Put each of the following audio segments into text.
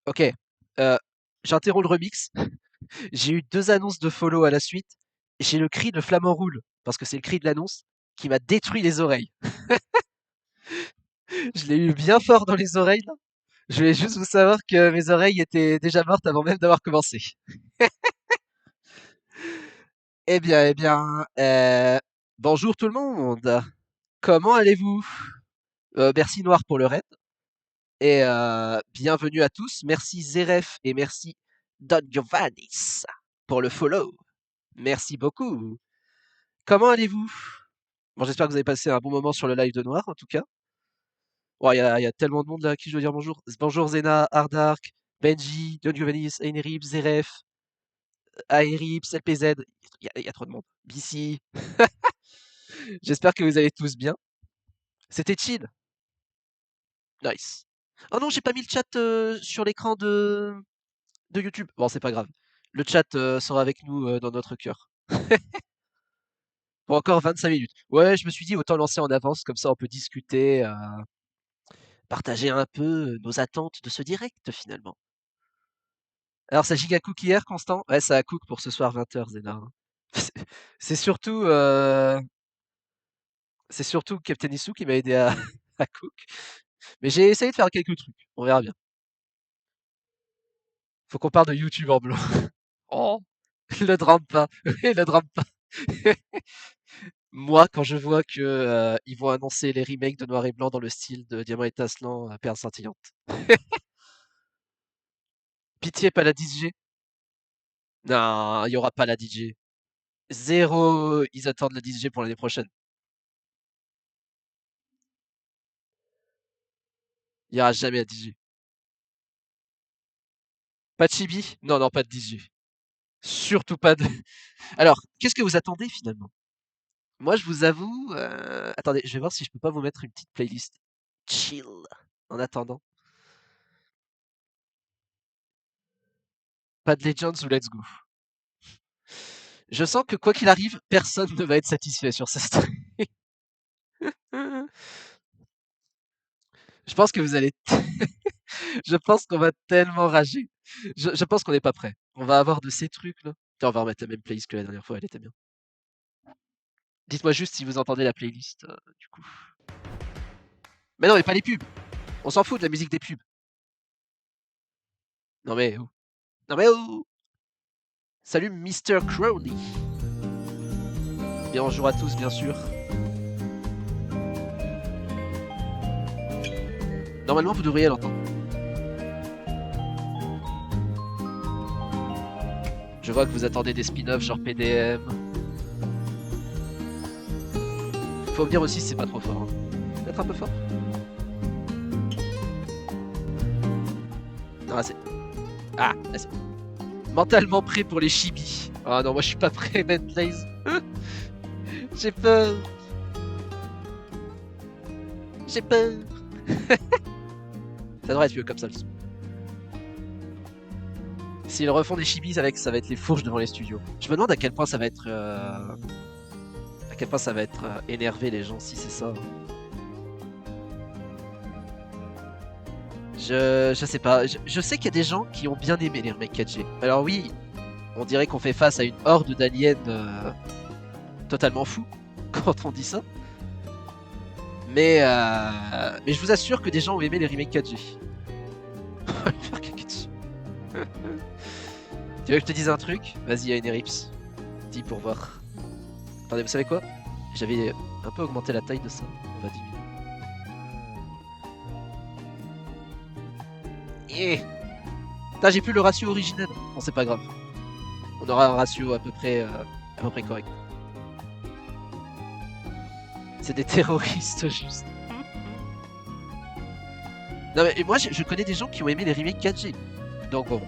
Ok, j'interromps le remix. J'ai eu 2 annonces de follow à la suite. J'ai le cri de Flamand Roule, parce que c'est le cri de l'annonce, qui m'a détruit les oreilles. Je l'ai eu bien fort dans les oreilles, là. Je voulais juste vous savoir que mes oreilles étaient déjà mortes avant même d'avoir commencé. Bonjour tout le monde. Comment allez-vous? Merci Noir pour le raid. Et bienvenue à tous. Merci Zeref et merci Don Giovannis pour le follow. Merci beaucoup. Comment allez-vous? Bon, j'espère que vous avez passé un bon moment sur le live de Noir, en tout cas. Oh, il y a tellement de monde là à qui je dois dire bonjour. Bonjour Zena, Ardark, Benji, Don Giovannis, Ainerib, Zeref, Aerib, LPZ. Il y a trop de monde. BC. J'espère que vous allez tous bien. C'était chill. Nice. Oh non, j'ai pas mis le chat sur l'écran de YouTube. Bon, c'est pas grave. Le chat sera avec nous dans notre cœur. Pour encore 25 minutes. Ouais, je me suis dit autant lancer en avance, comme ça on peut discuter, partager un peu nos attentes de ce direct finalement. Alors ça giga cook hier, Constant? Ouais, ça a cook pour ce soir 20h, Zena, hein. C'est c'est surtout, c'est surtout Captain Issou qui m'a aidé à à cook. Mais j'ai essayé de faire quelques trucs, on verra bien. Faut qu'on parle de YouTube en blanc. Oh! Le drame pas, oui, le drame pas. Moi, quand je vois que, ils vont annoncer les remakes de Noir et Blanc dans le style de Diamant étincelant à Perle scintillante. Pitié, pas la 10G. Non, il y aura pas la 10G. Zéro, ils attendent la 10G pour l'année prochaine. Il y aura jamais la 10G. Pas de chibi? Non, non, pas de 10G. Surtout pas de... Alors, qu'est-ce que vous attendez finalement? Moi, je vous avoue... Attendez, je vais voir si je peux pas vous mettre une petite playlist. Chill. En attendant. Pas de Legends ou Let's Go. Je sens que quoi qu'il arrive, personne ne va être satisfait sur ce stream. Je pense que vous allez... Je pense qu'on va tellement rager. Je pense qu'on n'est pas prêt. On va avoir de ces trucs là. Tiens, on va remettre la même playlist que la dernière fois, elle était bien. Dites-moi juste si vous entendez la playlist, du coup. Mais non, mais pas les pubs. On s'en fout de la musique des pubs. Non mais oh. Non mais oh. Salut Mr. Crowley. Bien bonjour à tous, bien sûr. Normalement, vous devriez l'entendre. Je vois que vous attendez des spin-offs genre PDM. Faut me dire aussi si c'est pas trop fort, hein. Peut-être un peu fort. Non, c'est... Ah, là, c'est... Mentalement prêt pour les chibis. Ah non, moi je suis pas prêt, Ben Blaze. J'ai peur. J'ai peur. Ça devrait être mieux comme ça le son. S'ils refont des chibis avec, ça va être les fourches devant les studios. Je me demande à quel point ça va être, à quel point ça va être énervé les gens si c'est ça. Je sais pas. Je sais qu'il y a des gens qui ont bien aimé les remakes 4G. Alors oui, on dirait qu'on fait face à une horde d'aliens totalement fous quand on dit ça. Mais je vous assure que des gens ont aimé les remakes 4G. Faire caca dessus. Tu veux que je te dise un truc? Vas-y, Aenerips. Dis pour voir. Attendez, vous savez quoi? J'avais un peu augmenté la taille de ça. On va diminuer. Eh! Putain, j'ai plus le ratio originel. Bon, c'est pas grave. On aura un ratio à peu près correct. C'est des terroristes, juste. Non, mais moi, je connais des gens qui ont aimé les remakes 4G. Donc bon.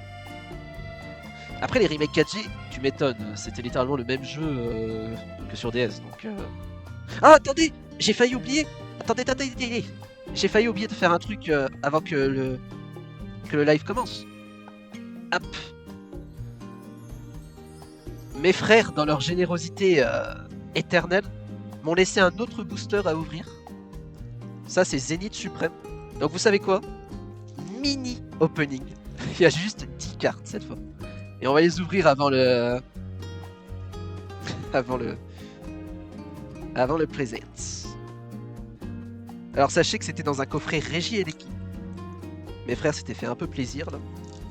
Après, les remakes 4G, tu m'étonnes. C'était littéralement le même jeu que sur DS. Donc, Ah, attendez! J'ai failli oublier! Attendez! J'ai failli oublier de faire un truc avant que le live commence. Hop! Mes frères, dans leur générosité éternelle, m'ont laissé un autre booster à ouvrir. Ça, c'est Zénith Suprême. Donc, vous savez quoi? Mini opening. Il y a juste 10 cartes cette fois. Et on va les ouvrir avant le... avant le present. Alors sachez que c'était dans un coffret Régie et l'équipe. Mes frères s'étaient fait un peu plaisir là.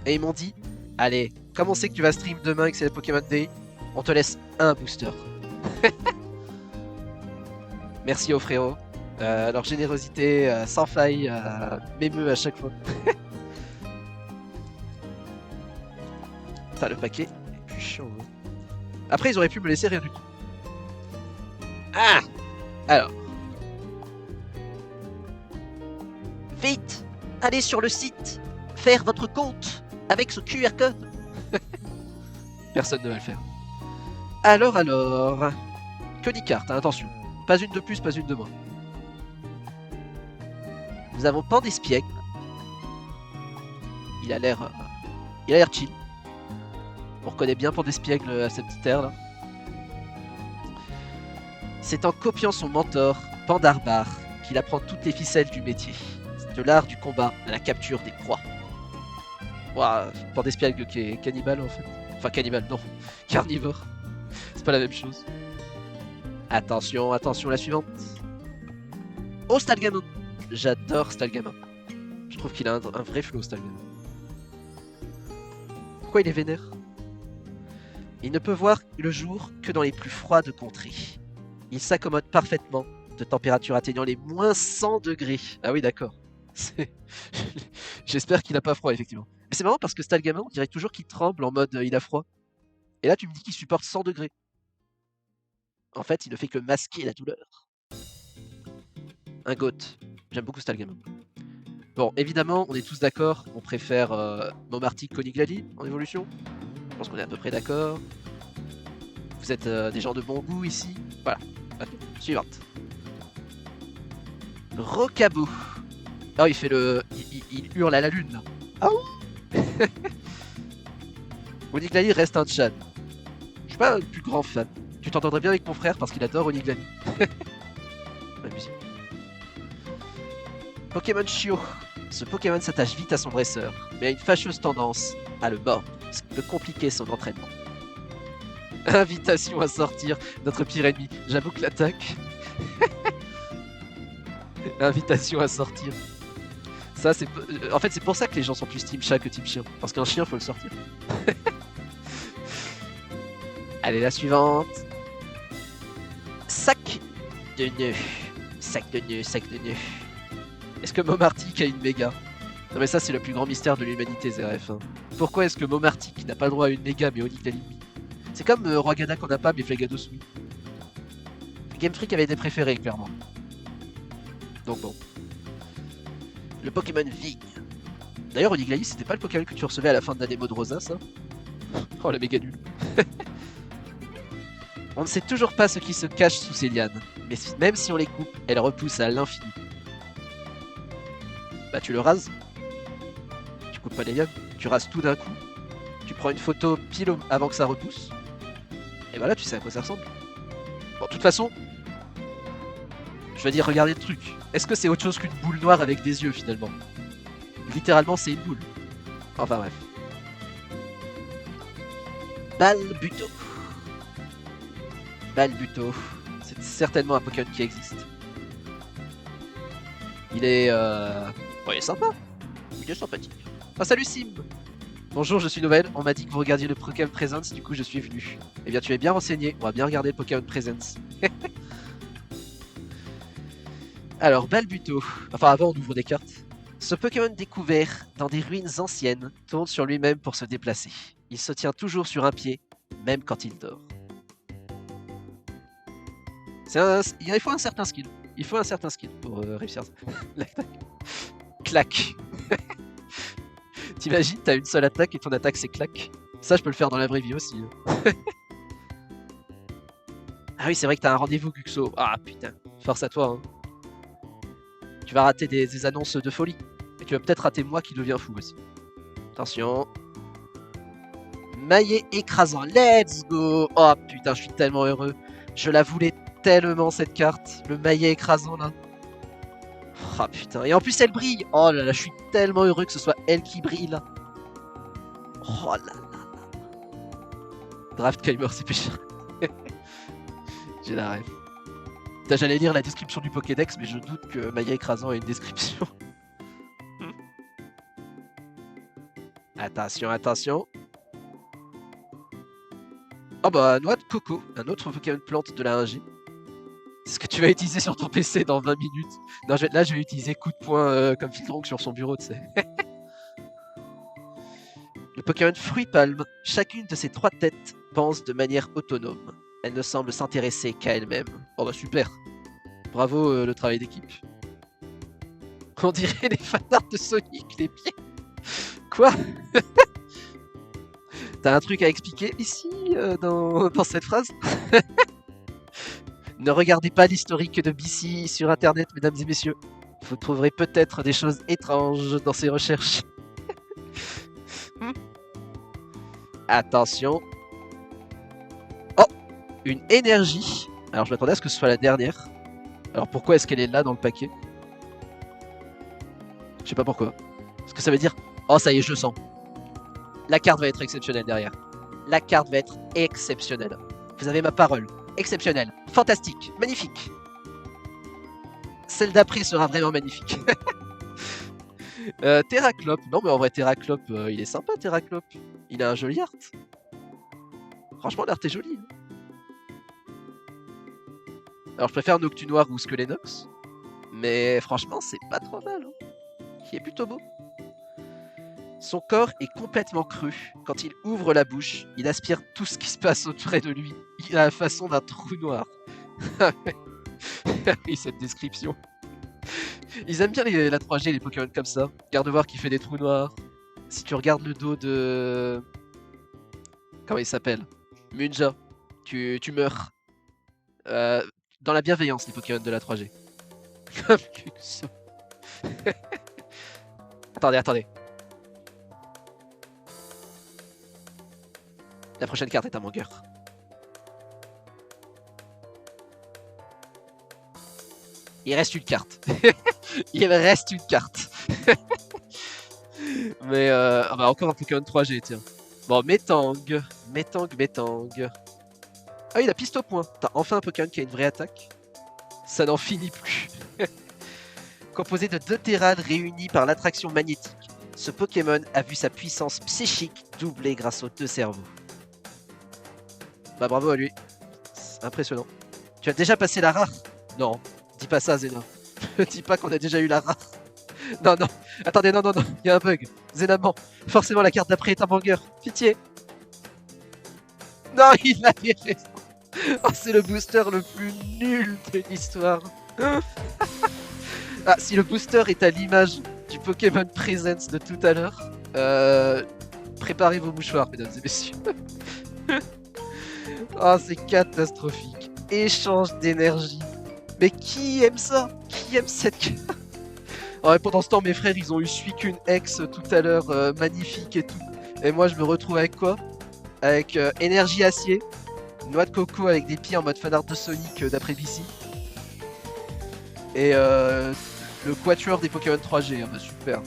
Et ils m'ont dit, allez, comme on sait que tu vas stream demain et que c'est le Pokémon Day, on te laisse un booster. Merci aux frérots. Leur générosité sans faille m'émeut à chaque fois. Putain, le paquet est plus chiant. Hein. Après, ils auraient pu me laisser rien du tout. Ah! Alors. Vite! Allez sur le site! Faire votre compte! Avec ce QR code! Personne ne va le faire. Alors. Que dit carte, hein, attention. Pas une de plus, pas une de moins. Nous avons Pan d'Espiègle. Il a l'air chill. On reconnaît bien Pan d'Espiègle à cette petite air là. C'est en copiant son mentor, Pan d'Arbar, qu'il apprend toutes les ficelles du métier. De l'art du combat à la capture des proies. Ouah, Pan d'Espiègle qui est cannibale en fait. Enfin cannibale, non. Carnivore. C'est pas la même chose. Attention, la suivante. Oh, Stalgamon. J'adore Stalgamon. Je trouve qu'il a un vrai flow, Stalgamon. Pourquoi il est vénère? Il ne peut voir le jour que dans les plus froides contrées. Il s'accommode parfaitement de températures atteignant les moins 100 degrés. Ah oui, d'accord. J'espère qu'il n'a pas froid, effectivement. Mais c'est marrant parce que Stalgamon, on dirait toujours qu'il tremble en mode il a froid. Et là, tu me dis qu'il supporte 100 degrés. En fait, il ne fait que masquer la douleur. Un goth. J'aime beaucoup Stalgamon. Bon, évidemment, on est tous d'accord. On préfère Momartic Koniglali en évolution. Je pense qu'on est à peu près d'accord. Vous êtes des gens de bon goût ici. Voilà. Okay. Suivante. Rocabo. Oh, il fait le... Il hurle à la lune, là. Ah oui. Oniglali reste un Chan. Je suis pas le plus grand fan. Tu t'entendrais bien avec mon frère parce qu'il adore Oniglali. La musique. Pokémon Chio. Ce Pokémon s'attache vite à son dresseur, mais a une fâcheuse tendance à le mordre, ce qui peut compliquer son entraînement. Invitation à sortir, notre pire ennemi. J'avoue que l'attaque... Invitation à sortir. Ça, c'est... En fait, c'est pour ça que les gens sont plus team chat que team chien. Parce qu'un chien, faut le sortir. Allez, la suivante. Sac de nœuds. Sac de nœuds, sac de nœuds. Est-ce que Momartic a une méga? Non mais ça c'est le plus grand mystère de l'humanité, ZRF. Hein. Pourquoi est-ce que Momartic n'a pas le droit à une méga mais Oniglali oui? C'est comme Roigada qu'on n'a pas mais Flagados oui. Game Freak avait des préférés clairement. Donc bon. Le Pokémon Vigne. D'ailleurs Oniglali c'était pas le Pokémon que tu recevais à la fin de la démo de Rosa ça? Oh la méga nulle. On ne sait toujours pas ce qui se cache sous ces lianes, mais même si on les coupe, elles repoussent à l'infini. Bah tu le rases. Tu coupes pas les lianes, tu rases tout d'un coup. Tu prends une photo pile avant que ça repousse. Et voilà, tu sais à quoi ça ressemble. Bon, de toute façon, je vais dire, regardez le truc. Est-ce que c'est autre chose qu'une boule noire avec des yeux finalement? Littéralement, c'est une boule. Enfin bref. Balbuto. Balbuto. C'est certainement un Pokémon qui existe. Il est... Bon, il est sympa. Il est sympathique. Ah, salut Sim. Bonjour, je suis nouvelle. On m'a dit que vous regardiez le Pokémon Presence, du coup je suis venu. Eh bien, tu es bien renseigné. On va bien regarder le Pokémon Presence. Alors, Balbuto. Enfin, avant, on ouvre des cartes. Ce Pokémon découvert dans des ruines anciennes tourne sur lui-même pour se déplacer. Il se tient toujours sur un pied, même quand il dort. Il faut un certain skill. Il faut un certain skill pour réussir l'attaque. Clac. T'imagines, t'as une seule attaque et ton attaque c'est clac. Ça, je peux le faire dans la vraie vie aussi. Ah oui, c'est vrai que t'as un rendez-vous, Guxo. Ah putain, force à toi. Hein. Tu vas rater des annonces de folie. Et tu vas peut-être rater moi qui deviens fou aussi. Attention. Maillet écrasant, let's go. Oh putain, je suis tellement heureux. Je la voulais tellement cette carte. Le maillet écrasant là. Ah putain, et en plus elle brille. Oh là là, je suis tellement heureux que ce soit elle qui brille là. Oh là là. Draft Timer, c'est péché. J'ai la rêve. J'allais lire la description du Pokédex, mais je doute que Maya Écrasant ait une description. Attention, attention. Oh bah, noix de coco, un autre Pokémon plante de la 1G. C'est ce que tu vas utiliser sur ton PC dans 20 minutes. Non, là, je vais utiliser coup de poing comme Filtronk sur son bureau, tu sais. Le Pokémon Fruit Palme. Chacune de ces 3 têtes pense de manière autonome. Elle ne semble s'intéresser qu'à elle-même. Oh bah super. Bravo le travail d'équipe. On dirait les fanarts de Sonic, les pieds. Quoi? T'as un truc à expliquer ici dans cette phrase? Ne regardez pas l'historique de BC sur internet, mesdames et messieurs. Vous trouverez peut-être des choses étranges dans ces recherches. Attention. Oh, une énergie. Alors je m'attendais à ce que ce soit la dernière. Alors pourquoi est-ce qu'elle est là dans le paquet? Je sais pas pourquoi. Est-ce que ça veut dire... Oh ça y est, je le sens. La carte va être exceptionnelle derrière. La carte va être exceptionnelle. Vous avez ma parole. Exceptionnelle. Fantastique. Magnifique. Celle d'après sera vraiment magnifique. Terraclope. Non mais en vrai Terraclope, il est sympa Terraclope. Il a un joli art. Franchement l'art est joli. Alors je préfère Noctunoir ou Skelenox. Mais franchement c'est pas trop mal. Hein. Il est plutôt beau. Son corps est complètement creux. Quand il ouvre la bouche, il aspire tout ce qui se passe auprès de lui. Il a la façon d'un trou noir. Oui, cette description. Ils aiment bien la 3G, les Pokémon comme ça. Gardevoir qui fait des trous noirs. Si tu regardes le dos de... Comment il s'appelle? Munja. Tu meurs. Dans la bienveillance, les Pokémon de la 3G. Attendez. La prochaine carte est un Manger. Il reste une carte. Il reste une carte. Mais ah bah encore un Pokémon 3G, tiens. Bon, Metang. Ah, il a piste au point. T'as enfin un Pokémon qui a une vraie attaque. Ça n'en finit plus. Composé de 2 Terrades réunis par l'attraction magnétique, ce Pokémon a vu sa puissance psychique doubler grâce aux 2 cerveaux. Bah bravo à lui. C'est impressionnant. Tu as déjà passé la rare? Non, dis pas ça Zena. Dis pas qu'on a déjà eu la rare. Non. Attendez, non. Il y a un bug. Zena ment. Forcément la carte d'après est un banger. Pitié. Non, il avait raison. Oh, c'est le booster le plus nul de l'histoire. Ah, si le booster est à l'image du Pokémon Presence de tout à l'heure, préparez vos mouchoirs, mesdames et messieurs. Oh, c'est catastrophique. Échange d'énergie. Mais qui aime ça? Qui aime cette carte? Oh, et pendant ce temps, mes frères, ils ont eu Suicune X tout à l'heure, magnifique et tout. Et moi, je me retrouve avec quoi? Avec énergie acier, noix de coco avec des pieds en mode fanart de Sonic d'après BC. Et le quatuor des Pokémon 3G, bah super.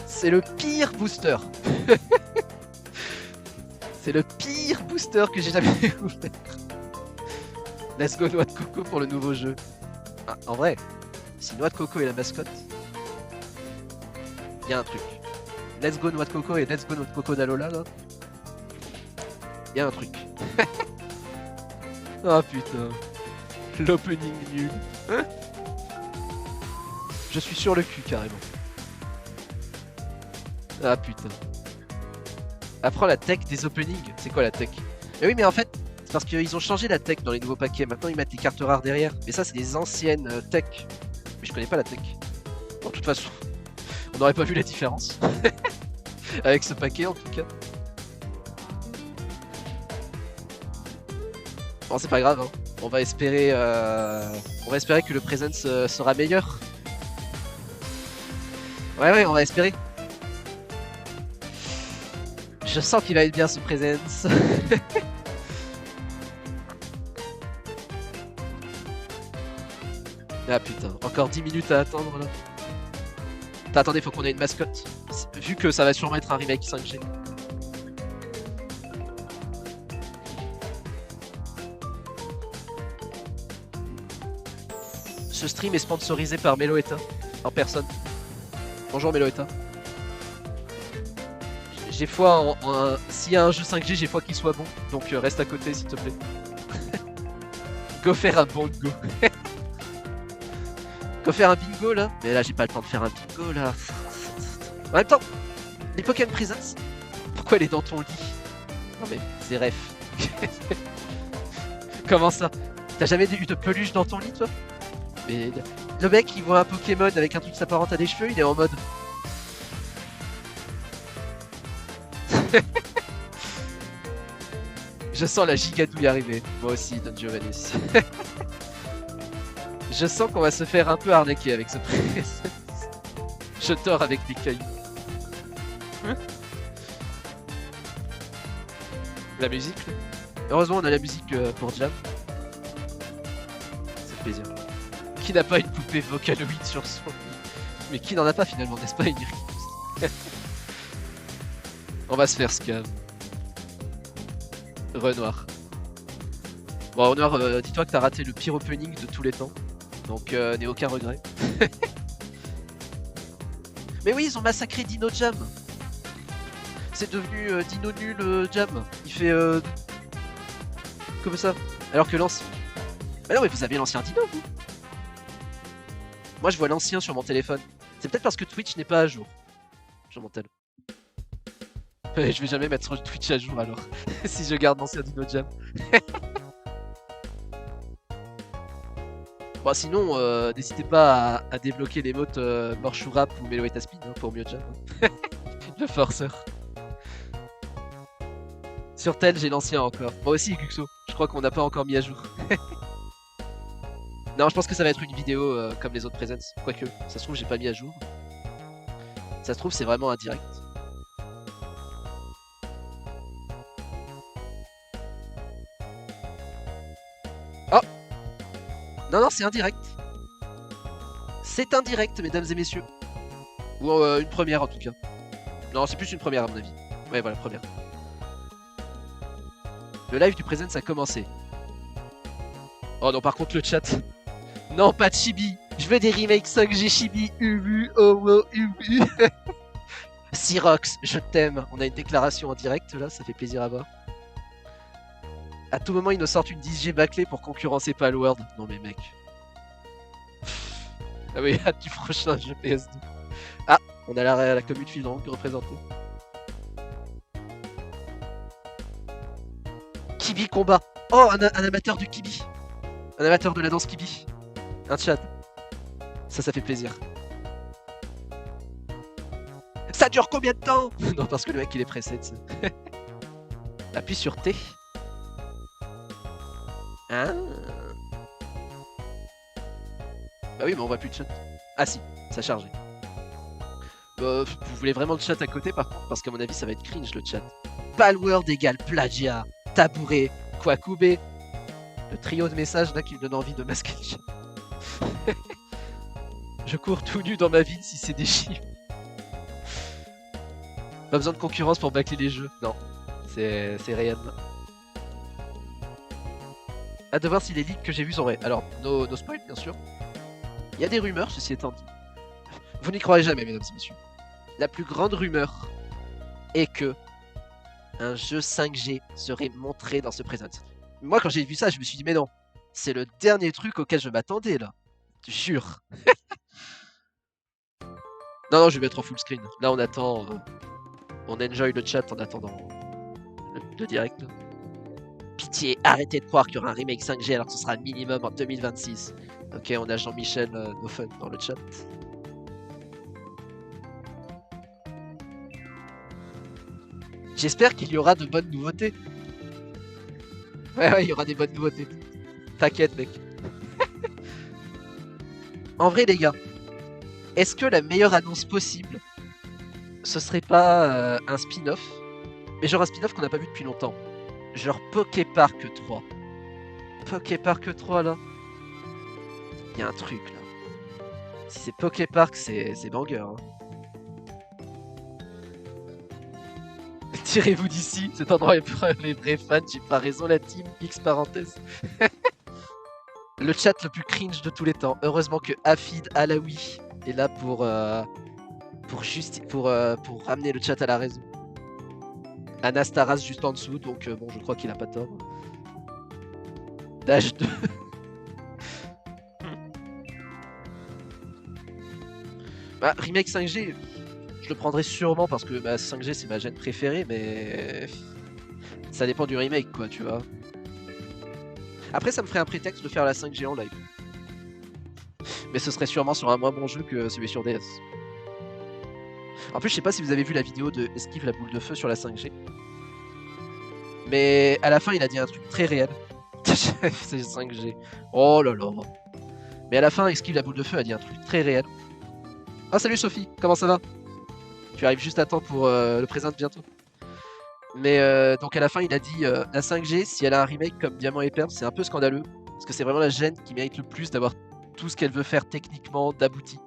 C'est le pire booster. C'est le pire booster que j'ai jamais ouvert. Let's go noix de coco pour le nouveau jeu. Ah, en vrai, si noix de coco est la mascotte, il y a un truc. Let's go noix de coco et let's go noix de coco d'Alola là. Il y a un truc. Oh putain. L'opening nul. Hein? Je suis sur le cul carrément. Ah putain. Apprends la tech des openings. C'est quoi la tech? Mais oui mais en fait, c'est parce qu'ils ont changé la tech dans les nouveaux paquets. Maintenant ils mettent les cartes rares derrière. Mais ça c'est des anciennes tech. Mais je connais pas la tech. Bon, de toute façon, on n'aurait pas vu la différence. Avec ce paquet en tout cas. Bon c'est pas grave hein. On va espérer que le presence sera meilleur. Ouais, on va espérer. Je sens qu'il va être bien ce presence. Ah putain, encore 10 minutes à attendre là. Attendez, faut qu'on ait une mascotte. Vu que ça va sûrement être un remake 5G. Ce stream est sponsorisé par Meloetta, en personne. Bonjour Meloetta. J'ai foi en s'il y a un jeu 5G, j'ai foi qu'il soit bon. Donc reste à côté s'il te plaît. Go faire un bongo. Go faire un bingo là. Mais là j'ai pas le temps de faire un bingo là. En même temps, les Pokémon Presents, pourquoi elle est dans ton lit? Non mais c'est ref. Comment ça? T'as jamais eu de peluche dans ton lit toi? Mais le mec il voit un Pokémon avec un truc s'apparente à des cheveux, il est en mode... Je sens la gigadouille arriver. Moi aussi, Don Giovanni. Je sens qu'on va se faire un peu arnaquer avec ce prix. Je dors avec des cailloux. La musique. Heureusement, on a la musique pour Jam. C'est plaisir. Qui n'a pas une poupée Vocaloid sur son lit? Mais qui n'en a pas finalement, n'est-ce pas, Ingrid? On va se faire scam. Renoir. Bon, Renoir, dis-toi que t'as raté le pire opening de tous les temps. Donc, n'aie aucun regret. Mais oui, ils ont massacré Dino Jam. C'est devenu Dino Nul Jam. Il fait... Comme ça. Alors que l'ancien... Bah non, mais vous avez l'ancien Dino, vous. Moi, je vois l'ancien sur mon téléphone. C'est peut-être parce que Twitch n'est pas à jour. Je m'en tel. Je vais jamais mettre Twitch à jour alors. Si je garde l'ancien Dino Jam. Bon, sinon, n'hésitez pas à débloquer les modes Morshurap ou Meloetta Speed hein, pour mieux jam. Le forceur. Sur tel, j'ai l'ancien encore. Moi aussi, Guxo. Je crois qu'on n'a pas encore mis à jour. Non, je pense que ça va être une vidéo comme les autres presents. Quoique, ça se trouve, j'ai pas mis à jour. Ça se trouve, c'est vraiment un direct. Oh! Non, non, c'est un direct. C'est un direct, mesdames et messieurs. Ou une première en tout cas. Non, c'est plus une première à mon avis. Ouais, voilà, première. Le live du present, ça a commencé. Oh non, par contre, le chat. Non, pas de Chibi. Je veux des remakes 5G Chibi. Ubu, Owo, Ubu. Sirox, je t'aime. On a une déclaration en direct là, ça fait plaisir à voir. À tout moment, ils nous sortent une 10G bâclée pour concurrencer Palworld. Non mais mec. Ah oui, hâte du prochain jeu PS2. Ah, on a la commune Fildron qui est représentée. Kibi combat. Oh, un amateur du Kibi. Un amateur de la danse Kibi. Un chat. Ça fait plaisir. Ça dure combien de temps? Non, parce que le mec il est pressé. Appuie sur T. Hein? Bah oui, mais on voit plus de chat. Ah si, ça a chargé. Vous voulez vraiment le chat à côté par contre? Parce qu'à mon avis, ça va être cringe le chat. Palworld égale plagiat, tabouret, Kwakubé. Le trio de messages là qui me donne envie de masquer le chat. Je cours tout nu dans ma ville si c'est des chiffres. Pas besoin de concurrence pour bâcler les jeux. Non, c'est réel. Hâte de voir si les leaks que j'ai vus sont vrais. Alors, nos spoils, bien sûr. Il y a des rumeurs, ceci étant dit. Vous n'y croirez jamais, mesdames et messieurs. La plus grande rumeur est que un jeu 5G serait montré dans ce present. Moi, quand j'ai vu ça, je me suis dit, mais non, c'est le dernier truc auquel je m'attendais, là. Je jure. Non, je vais mettre en full screen. Là, on attend... on enjoy le chat en attendant le direct. Pitié, arrêtez de croire qu'il y aura un remake 5G alors que ce sera minimum en 2026. Ok, on a Jean-Michel No Fun dans le chat. J'espère qu'il y aura de bonnes nouveautés. Ouais, il y aura des bonnes nouveautés. T'inquiète, mec. En vrai, les gars, est-ce que la meilleure annonce possible, ce serait pas un spin-off? Mais genre un spin-off qu'on n'a pas vu depuis longtemps. Genre Poképark 3. Poképark 3, là. Il y a un truc, là. Si c'est Poképark, c'est banger, hein. Tirez-vous d'ici, cet endroit est pour les vrais fans, j'ai pas raison la team, X parenthèse. Le chat le plus cringe de tous les temps. Heureusement que Hafid Alaoui est là pour ramener le chat à la raison. Anastaras juste en dessous, donc bon, je crois qu'il a pas tort. Dash 2. Bah, remake 5G, je le prendrais sûrement parce que 5G c'est ma gêne préférée, mais ça dépend du remake, quoi, tu vois. Après, ça me ferait un prétexte de faire la 5G en live. Mais ce serait sûrement sur un moins bon jeu que celui sur DS. En plus, je sais pas si vous avez vu la vidéo de Esquive la boule de feu sur la 5G. Mais à la fin, il a dit un truc très réel. C'est 5G. Oh là là. Mais à la fin, Esquive la boule de feu a dit un truc très réel. Ah, salut Sophie, comment ça va? Tu arrives juste à temps pour le présent bientôt. Mais donc à la fin, il a dit la 5G, si elle a un remake comme Diamant et Perle, c'est un peu scandaleux. Parce que c'est vraiment la gêne qui mérite le plus d'avoir tout ce qu'elle veut faire techniquement d'abouti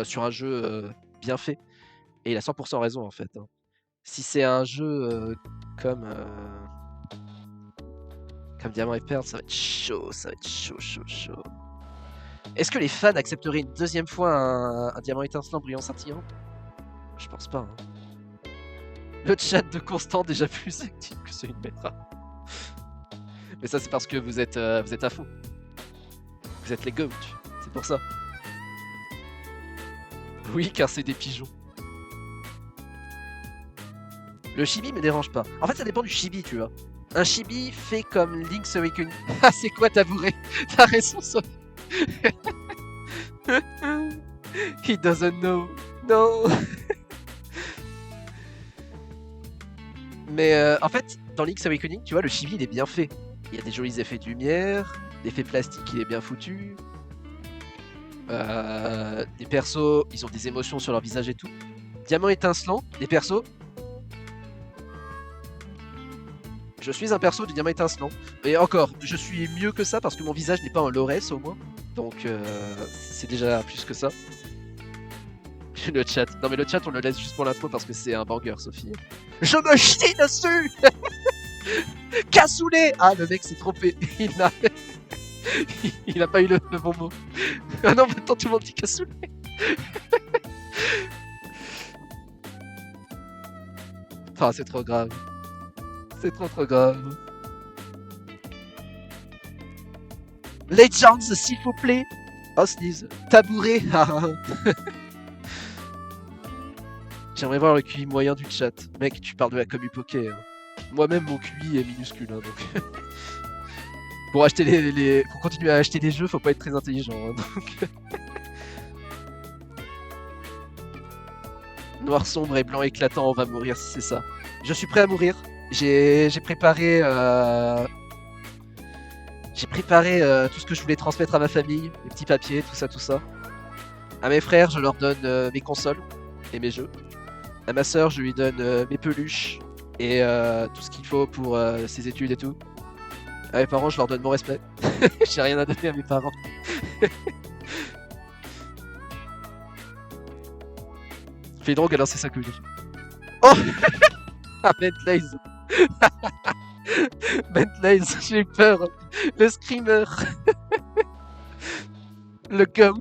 sur un jeu bien fait. Et il a 100% raison en fait. Hein. Si c'est un jeu comme Diamant et Perle, ça va être chaud, ça va être chaud, chaud, chaud. Est-ce que les fans accepteraient une deuxième fois un diamant étincelant brillant scintillant? Je pense pas. Hein. Le chat de Constant déjà plus actif que celui de Metra. Mais ça c'est parce que vous êtes à fond. Vous êtes les goats, c'est pour ça. Oui, car c'est des pigeons. Le chibi me dérange pas. En fait, ça dépend du chibi, tu vois. Un chibi fait comme Link's Awakening. Ah, c'est quoi tabouret? T'as raison, Sophie. He doesn't know. No. Mais en fait, dans Link's Awakening, tu vois, le chibi il est bien fait. Il y a des jolis effets de lumière, l'effet plastique il est bien foutu. Les persos, ils ont des émotions sur leur visage et tout. Diamant étincelant, les persos. Je suis un perso de diamant étincelant. Et encore, je suis mieux que ça parce que mon visage n'est pas en Lores au moins. Donc c'est déjà plus que ça. Le chat. Non mais le chat on le laisse juste pour l'intro parce que c'est un banger, Sophie. Je me chie dessus. Cassoulet. Ah, le mec s'est trompé. Il a pas eu le bon mot. Ah non, maintenant tout le monde dit cassoulet. Enfin, c'est trop grave. C'est trop grave. Legends, s'il vous plaît. Oh, sneeze. Tabouret. J'aimerais voir le QI moyen du chat. Mec, tu parles de la commu poké. Hein. Moi-même, mon QI est minuscule. Hein, donc... pour acheter pour continuer à acheter des jeux, faut pas être très intelligent. Hein, donc... Noir sombre et blanc éclatant, on va mourir si c'est ça. Je suis prêt à mourir. J'ai préparé... J'ai préparé tout ce que je voulais transmettre à ma famille. Les petits papiers, tout ça. À mes frères, je leur donne mes consoles et mes jeux. À ma sœur, je lui donne mes peluches et tout ce qu'il faut pour ses études et tout. À mes parents, je leur donne mon respect. J'ai rien à donner à mes parents. Fais donc, alors c'est ça que je dis. Oh. Ah, Bentlays. Bentlays, j'ai eu peur. Le screamer. Le goat.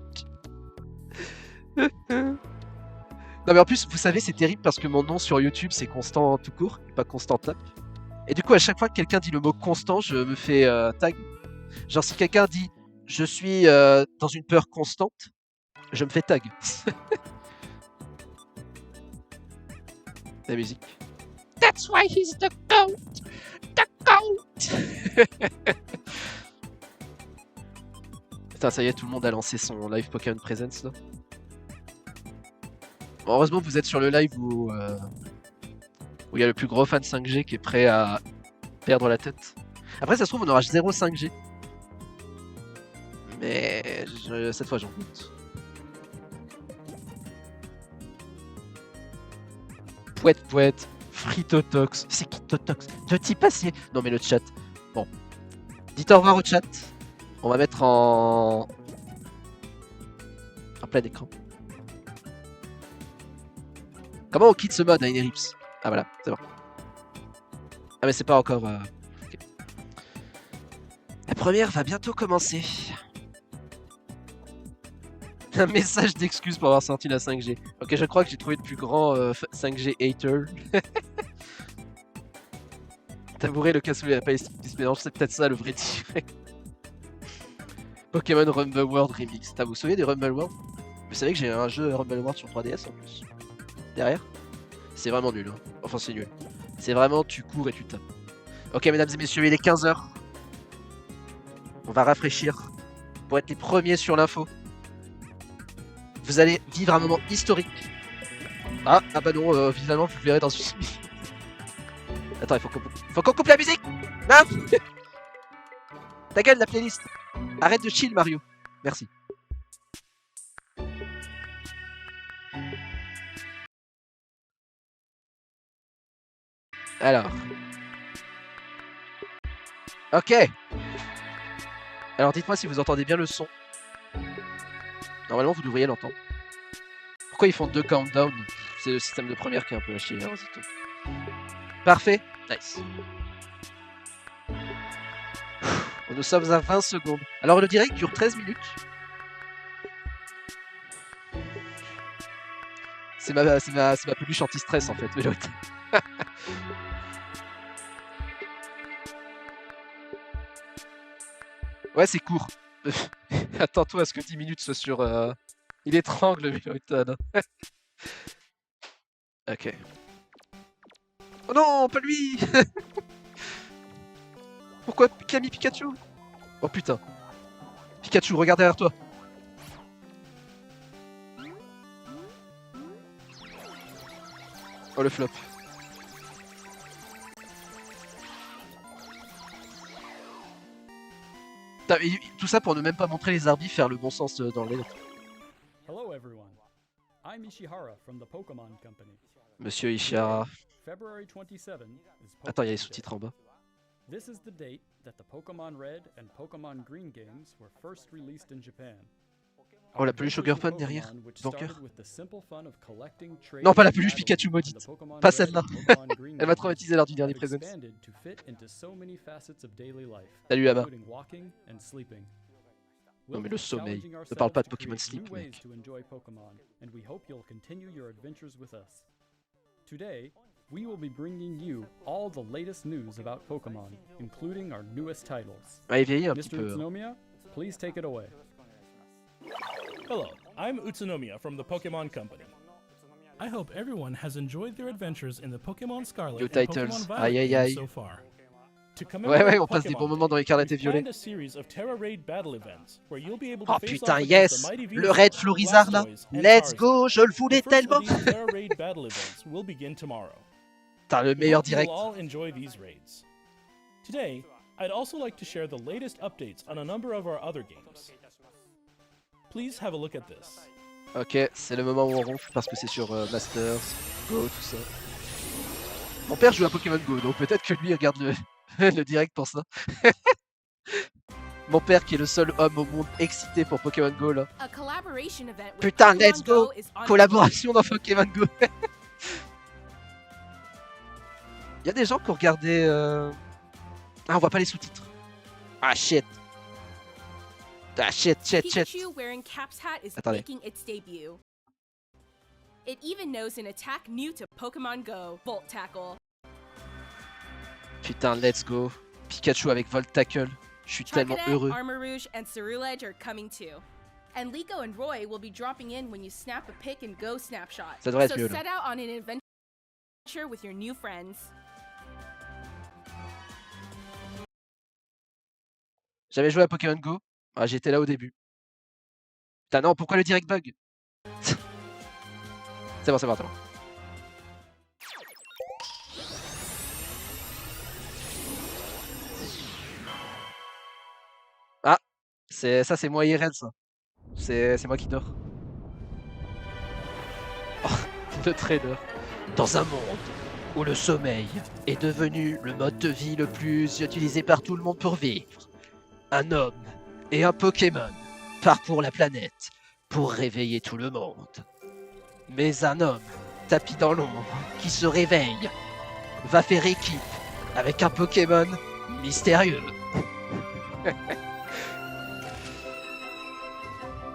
Non mais en plus, vous savez, c'est terrible parce que mon nom sur YouTube, c'est Constant tout court, et pas Constant Tap. Et du coup, à chaque fois que quelqu'un dit le mot constant, je me fais tag. Genre si quelqu'un dit « je suis dans une peur constante », je me fais tag. La musique. That's why he's the goat. The goat. Putain, ça y est, tout le monde a lancé son live Pokémon Presence là. Bon, heureusement, vous êtes sur le live où il y a le plus gros fan 5G qui est prêt à perdre la tête. Après, ça se trouve, on aura 0 5G. Mais cette fois, j'en doute. Pouette, Fritotox. C'est qui Totox? Petit passier. Non, mais le chat. Bon. Dites au revoir au chat. On va mettre en plein écran. Comment on quitte ce mode à Inerips? Ah voilà, c'est bon. Ah mais c'est pas encore... Okay. première va bientôt commencer. Un message d'excuse pour avoir sorti la 5G. Ok, je crois que j'ai trouvé le plus grand 5G hater. Tabouret, le cassoulet, la palette mélange, c'est peut-être ça le vrai direct. Pokémon Rumble World Remix. Vous vous souvenez des Rumble World? Vous savez que j'ai un jeu Rumble World sur 3DS en plus. Derrière. C'est vraiment nul. Hein. Enfin, c'est nul. C'est vraiment tu cours et tu tapes. Ok, mesdames et messieurs, il est 15h. On va rafraîchir pour être les premiers sur l'info. Vous allez vivre un moment historique. Ah bah non, visuellement vous le verrez dans une... Attends, faut qu'on coupe la musique. Non. Ta gueule la playlist. Arrête de chill Mario. Merci. Alors. Ok. Alors dites-moi si vous entendez bien le son. Normalement vous devriez l'entendre. Pourquoi ils font 2 countdowns? C'est le système de première qui est un peu à chier. Hein, parfait. Nice. Nous sommes à 20 secondes. Alors le direct dure 13 minutes. C'est ma peluche anti-stress en fait, Vélote. Ouais, c'est court. Attends-toi à ce que 10 minutes soit sur... Il étrangle Vélote. Ok. Oh non, pas lui. Pourquoi Camille Pikachu? Oh putain. Pikachu, regarde derrière toi. Oh le flop. Tout ça pour ne même pas montrer les arbis faire le bon sens dans le... Hello everyone. I'm Ishihara from the Pokemon Company. Monsieur Ishihara. February 27 is Attends, il y a les sous-titres en bas. This is the date that the Pokemon Red and Pokemon Green games were first released in Japan. Oh, la peluche Ogerpon derrière, banqueur. Non, pas la peluche Pikachu maudite. Pas celle-là. Elle m'a traumatisé lors du dernier Presents. Salut là-bas. Non mais le sommeil. Ne parle pas de Pokémon Sleep, mec. Today, we will be bringing you all the latest news about Pokemon, including our newest titles. Ah, il vieillit un petit Mr. peu. Utsunomiya, please take it away. Hello, I'm Utsunomiya from the Pokemon Company. I hope everyone has enjoyed their adventures in the Pokemon Scarlet New and titles. Pokemon Aïe Violet aïe aïe. games so far. To Ouais, on passe des bons moments dans les carnettes violets. Oh putain, yes! Le Raid Florizard là! Let's go! Je le voulais tellement! T'as le meilleur direct. Today, I'd also like to share the latest updates on a number of our other games. Please have a look at this. Ok, c'est le moment où on ronfle parce que c'est sur Masters, Go, tout ça. Mon père joue à Pokémon Go, donc peut-être que lui il regarde le direct pour ça. Mon père qui est le seul homme au monde excité pour Pokémon Go là. Putain, let's go! Collaboration dans Pokémon Go. Il y a des gens qui ont regardé... Ah, on voit pas les sous-titres. Ah shit. Ah shit. Pikachu wearing Cap's hat is Attendez. making its debut. It even knows an attack new to Pokemon Go, Volt Tackle. Putain, let's go. Pikachu avec Volt Tackle. Je suis tellement heureux. Armarouge and Ceruledge are coming too. And Liko and Roy will be dropping in when you snap a pick and go snapshot. Ça devrait être so mieux là. set out on an adventure with your new friends. J'avais joué à Pokémon Go. Ah, j'étais là au début. Putain, non, pourquoi le direct bug? C'est bon. Ah, c'est moi IRL ça. C'est moi qui dors. Oh, le trader. Dans un monde où le sommeil est devenu le mode de vie le plus utilisé par tout le monde pour vivre, un homme et un Pokémon parcourent la planète pour réveiller tout le monde. Mais un homme tapi dans l'ombre qui se réveille va faire équipe avec un Pokémon mystérieux.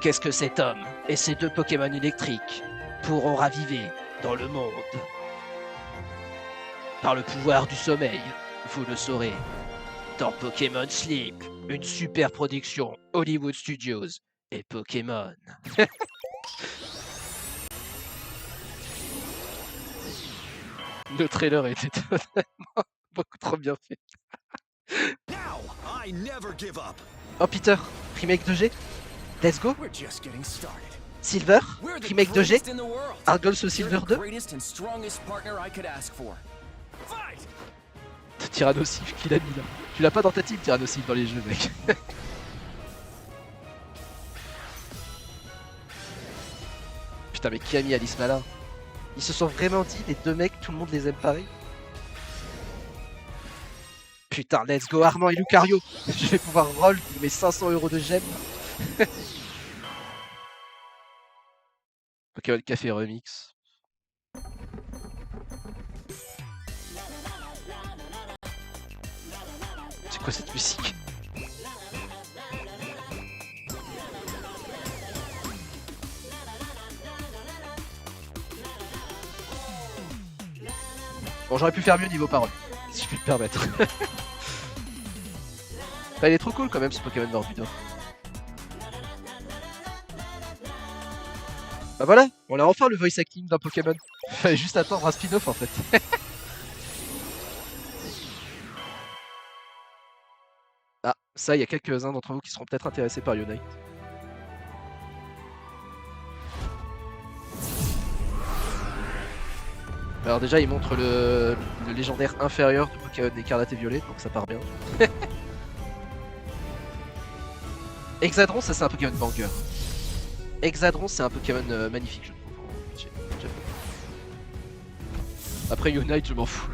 Qu'est-ce que cet homme et ces 2 Pokémon électriques pourront raviver dans le monde? Par le pouvoir du sommeil, vous le saurez. Dans Pokémon Sleep, une super production Hollywood Studios et Pokémon. Le trailer était totalement beaucoup trop bien fait. Oh Peter, remake 2G. Let's go. Silver, remake 2G. Argol au Silver 2. Tyrannosif qu'il a mis là. Tu l'as pas dans ta team Tyrannosif dans les jeux mec. Putain mais qui a mis Alice Malin? Ils se sont vraiment dit, les 2 mecs, tout le monde les aime pareil. Putain, let's go Armand et Lucario. Je vais pouvoir roll pour mes 500 € de gemmes. Pokémon Café Remix. C'est quoi cette musique? Bon, j'aurais pu faire mieux niveau parole, si je puis me permettre. Bah, il est trop cool quand même ce Pokémon Morbudo. Bah voilà, on a enfin le voice acting d'un Pokémon. Fallait juste attendre un spin-off en fait. Ah, ça, il y a quelques-uns d'entre vous qui seront peut-être intéressés par Unite. Alors déjà, il montre le légendaire inférieur de Pokémon Écarlate et Violet, donc ça part bien. Exadron, ça c'est un Pokémon banger. Exadron, c'est un Pokémon magnifique, je trouve. Après Unite, je m'en fous.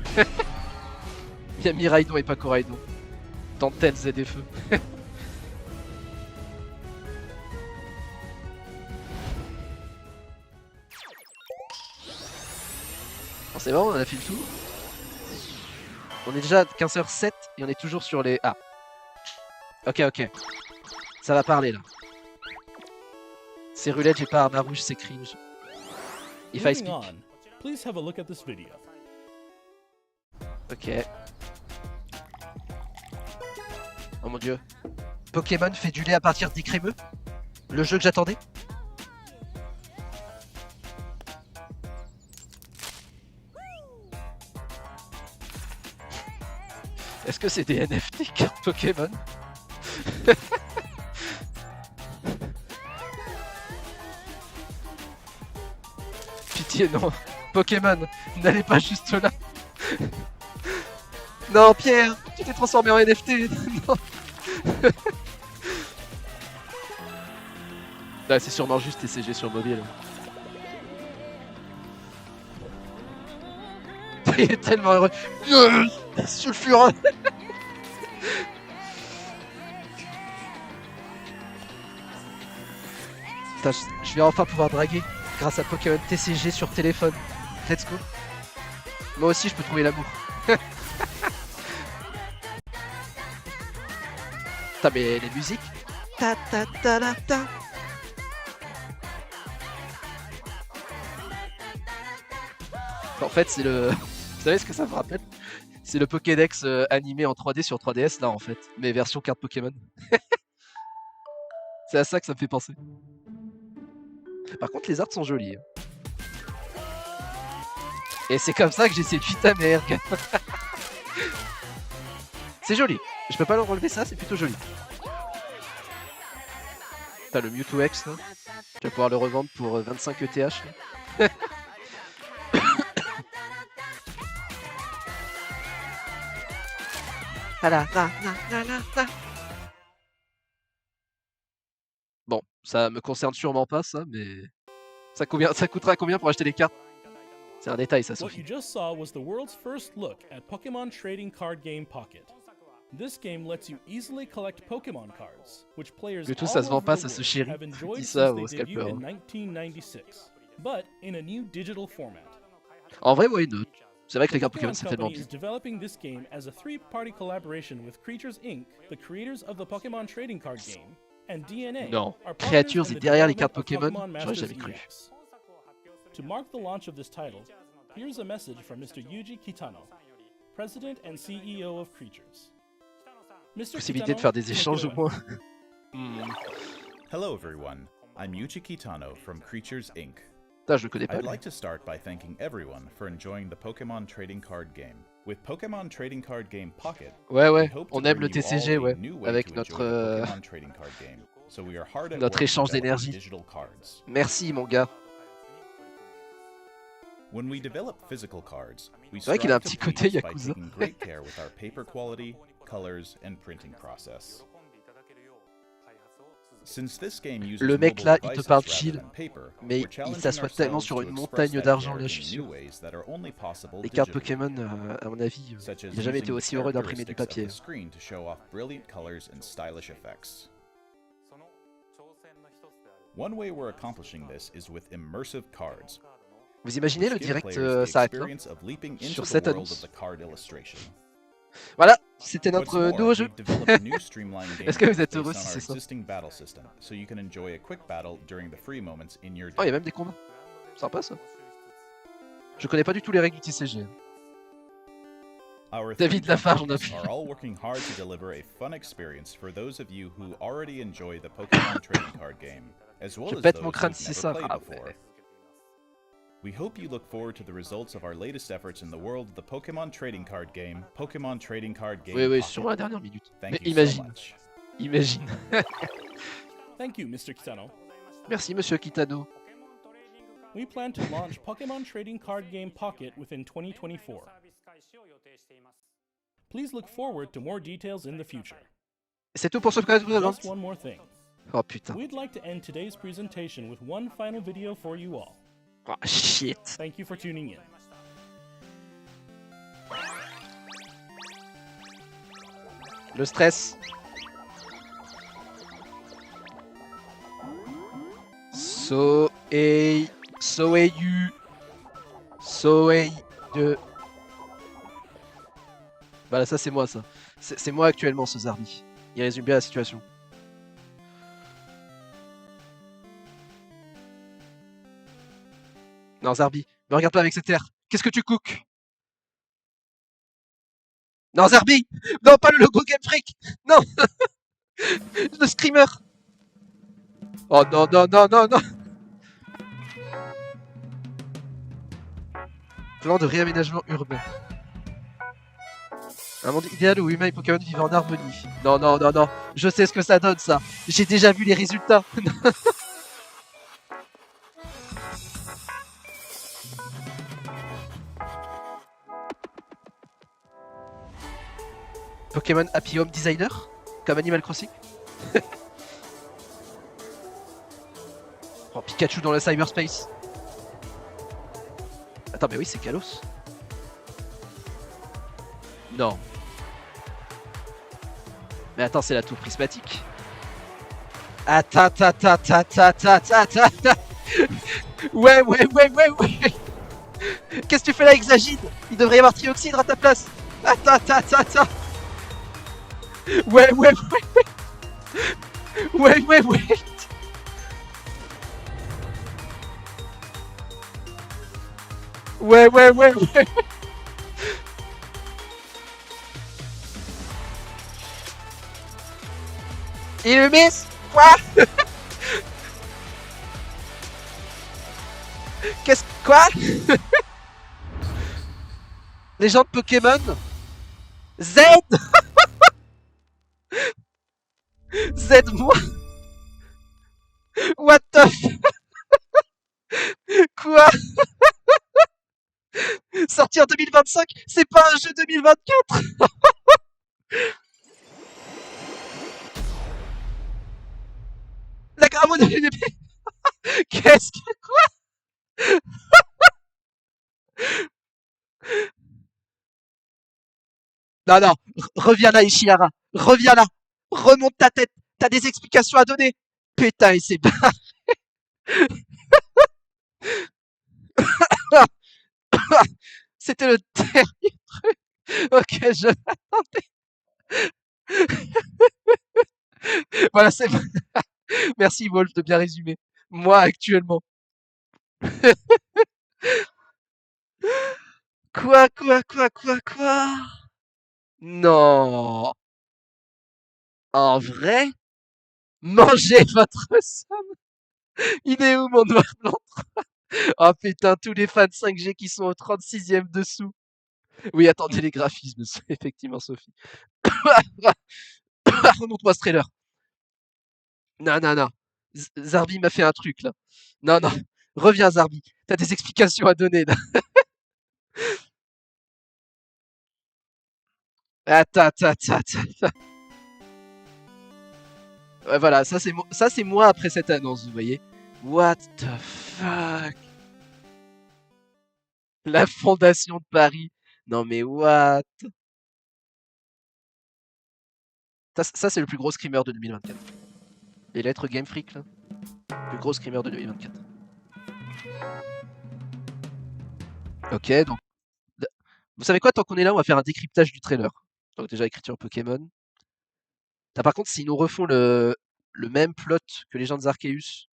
Il y a Miraidon et pas Coraidon. Dentelle, Z et Feu. Bon, c'est bon, on a fait le tour. On est déjà à 15h07 et on est toujours sur les... Ah. Ok. Ça va parler là. C'est Rulette, j'ai pas Arma Rouge, c'est cringe. If I speak. Please have a look at this video. Ok. Oh mon dieu. Pokémon fait du lait à partir des crémeux? Le jeu que j'attendais? Est-ce que c'est des NFT cartes Pokémon? Pitié non. Pokémon, n'allez pas juste là. Non Pierre, tu t'es transformé en NFT. Non. Là c'est sûrement juste TCG sur mobile. Il est tellement heureux. Sulfureux. Putain, je vais enfin pouvoir draguer grâce à Pokémon TCG sur téléphone. Let's go. Moi aussi je peux trouver l'amour. Putain mais les musiques. Ta ta ta ta ta. En fait c'est le... Vous savez ce que ça me rappelle? C'est le Pokédex animé en 3D sur 3DS là en fait. Mais version carte Pokémon. C'est à ça que ça me fait penser. Par contre les arts sont jolis. Et c'est comme ça que j'ai séduit ta mère. C'est joli. Je peux pas leur enlever ça, c'est plutôt joli. T'as le Mewtwo X là. Tu vas pouvoir le revendre pour 25 ETH. Là. Voilà. Bon, ça me concerne sûrement pas ça, mais ça coûtera combien pour acheter les cartes? C'est un détail ça, What Sophie. you just saw was the world's first look at Pokemon trading card game Pocket. This game lets you easily collect Pokemon cards, which players Le tout, all ça se vend over pas, the ça se world chérit. have enjoyed Dis ça since au they debuted scalper. in 1996, but in a new digital format. En vrai, why not? C'est vrai que les The cartes Pokémon, Pokemon c'est tellement Company bien. is developing this game as a three-party collaboration with Creatures Inc., the creators of the Pokemon trading card game, and DNA. Non. our partners Créatures in est the derrière les development cartes of Pokémon, Pokemon j'aurais Masters jamais cru. EX. To mark the launch of this title, here's a message from Mr. Yuji Kitano, President and CEO of Creatures. Mr. Possibilité de Kitano, faire des take it échanges au away. moins. Hmm. Hello, everyone. I'm Yuji Kitano from Creatures Inc. Putain, je le connais pas. I'd lui. like to start by thanking everyone for enjoying the Pokemon trading card game. With Pokemon Trading Card Game Pocket, Ouais, we ouais. hope to On aime le bring you TCG, all a ouais. new way Avec to notre, enjoy the Pokemon trading card game. So we are hard at notre work échange developing d'énergie. digital cards. Merci, mon gars. When we develop physical cards, we C'est vrai qu'il a un strive petit to côté please by Yakuza. taking great care with our paper quality, colors, and printing process. Since this game uses Le mec mobile là, il te devices parle rather chill, than paper, mais we're il challenging s'assoit tellement ourselves sur to une express montagne that d'argent care là, je suis in sûr. new ways that are only possible Les cartes digitally, Pokémon, à mon avis, such as il n'a jamais été using aussi the heureux d'imprimer du characteristics papier. of the screen to show off brilliant colors and stylish effects. One way we're accomplishing this is with immersive cards. Vous imaginez, le which give direct players the s'arrête là experience of leaping into sur the cette world annonce. of the card illustration. Voilà, c'était What's notre more, nouveau jeu. we've developed a new streamlined game Est-ce que vous êtes based heureux on si our c'est ça? existing battle system, so you can enjoy a quick battle during the free moments in your Oh, il y a day. même des combats. Sympa ça. Je connais pas du tout les règles du TCG. Our David three Lafarge, on a companies vu. are all working hard to deliver a fun experience for those of you who already enjoy the Pokemon trading card game, as well Je as pète those mon crâne who've si never ça. played Ah before. ouais. We hope you look forward to the results of our latest efforts in the world of the Pokemon trading card game, Pokemon Trading Card Game Oui, oui, Pocket. sur la dernière minute. Thank Mais you so imagine, much. imagine. Thank you, Mr. Kitano. Merci, monsieur Kitano. We plan to launch Pokemon Trading Card Game Pocket within 2024. Please look forward to more details in the future. C'est tout pour ce que vous Just one more thing. Oh putain. We'd like to end today's presentation with one final video for you all. Oh shit. Thank you for tuning in. Le stress. Voilà, ça c'est moi ça. C'est moi actuellement ce Zarbi. Il résume bien la situation. Non Zarbi, me regarde pas avec cette air. Qu'est-ce que tu cookes? Non Zarbi! Non, pas le logo Game Freak! Non! Le screamer! Oh non, non, non, non, non! Plan de réaménagement urbain. Un monde idéal où humains et Pokémon vivent en harmonie. Non, non, non, non. Je sais ce que ça donne, ça. J'ai déjà vu les résultats. Pokémon Happy Home Designer? Comme Animal Crossing? Oh, Pikachu dans le cyberspace. Attends, mais oui, c'est Kalos. Non. Mais attends, c'est la tour prismatique. Attends, attends, attends, attends, attends, attends. Ouais, ouais, ouais, ouais, ouais. Qu'est-ce que tu fais là, Exagide? Il devrait y avoir Trioxydre à ta place. Attends, attends, attends, attends. Ouais, ouais, ouais, ouais. Ouais, ouais, ouais. Ouais, ouais, ouais, ouais. Il le miss? Quoi? Qu'est-ce... Quoi? Légende Pokémon? Z? Z moi? What the f... Quoi? Sorti en 2025? C'est pas un jeu 2024? La Grammo de l'UDP. Qu'est-ce que... Quoi? Non, non, reviens là, Ishihara. Reviens là. Remonte ta tête. T'as des explications à donner. Putain, et c'est barré. C'était le dernier truc auquel je m'attendais. Voilà, c'est merci Wolf de bien résumer. Moi, actuellement. Quoi? Non. En vrai? Mangez votre somme. Il est où mon noir blanc? Oh putain, tous les fans 5G qui sont au 36e dessous. Oui, attendez les graphismes, c'est effectivement Sophie. Remonte-moi ce trailer. Non. Zarbi m'a fait un truc là. Non. Reviens Zarbi. T'as des explications à donner là. Attends. Ouais, voilà, ça c'est moi après cette annonce, vous voyez. What the fuck? La Fondation de Paris. Non mais what? Ça c'est le plus gros screamer de 2024. Les lettres Game Freak là. Plus gros screamer de 2024. Ok, donc. Vous savez quoi, tant qu'on est là, on va faire un décryptage du trailer. Donc déjà écriture Pokémon. Par contre, s'ils nous refont le même plot que Legends Arceus,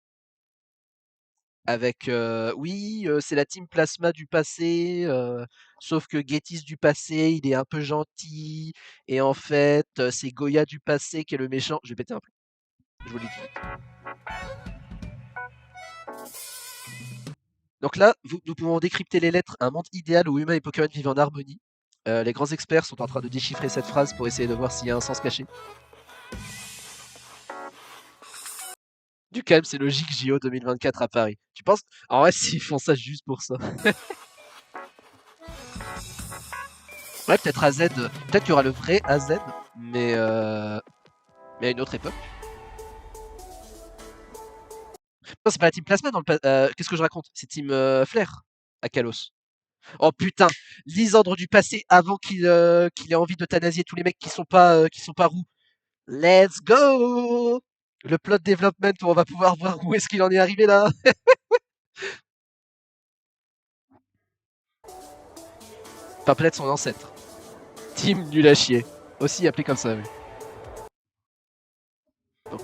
avec oui, c'est la team Plasma du passé, sauf que Getis du passé, il est un peu gentil, et en fait, c'est Goya du passé qui est le méchant. Je vais péter un plomb. Je vous le dis tout de suite. Donc là, nous pouvons décrypter les lettres un monde idéal où humains et Pokémon vivent en harmonie. Les grands experts sont en train de déchiffrer cette phrase pour essayer de voir s'il y a un sens caché. Du calme, c'est logique, JO 2024 à Paris. Tu penses? En vrai, s'ils font ça juste pour ça. Ouais, peut-être AZ. Peut-être qu'il y aura le vrai AZ, mais à une autre époque. Non, c'est pas la team Plasma dans le qu'est-ce que je raconte? C'est team Flair à Kalos. Oh putain, Lysandre du passé avant qu'il ait envie d'euthanasier tous les mecs qui sont pas roux. Let's go! Le plot development où on va pouvoir voir où est-ce qu'il en est arrivé là. Enfin, peut-être son ancêtre. Team nul à chier. Aussi appelé comme ça, oui.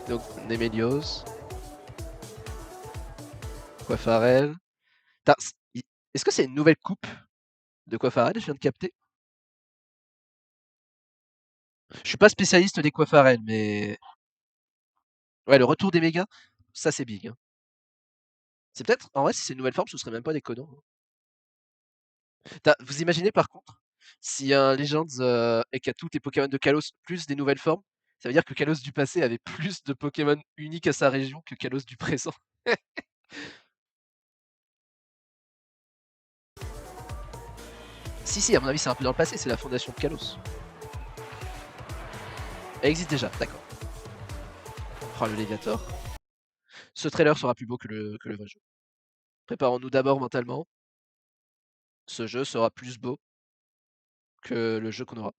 Donc Nemelios. Coiffarel. Est-ce que c'est une nouvelle coupe de Coiffarel, je viens de capter? Je suis pas spécialiste des Coiffarel, mais. Ouais, le retour des mégas, ça c'est big. Hein. C'est peut-être. En vrai, si c'est une nouvelle forme, ce serait même pas déconnant. Vous imaginez par contre, s'il y a un Legends et qu'il y a tous les Pokémon de Kalos plus des nouvelles formes, ça veut dire que Kalos du passé avait plus de Pokémon uniques à sa région que Kalos du présent. Si, à mon avis, c'est un peu dans le passé, c'est la fondation de Kalos. Elle existe déjà, d'accord. Oh, le Léviator. Ce trailer sera plus beau que le vrai jeu. Préparons-nous d'abord mentalement. Ce jeu sera plus beau que le jeu qu'on aura.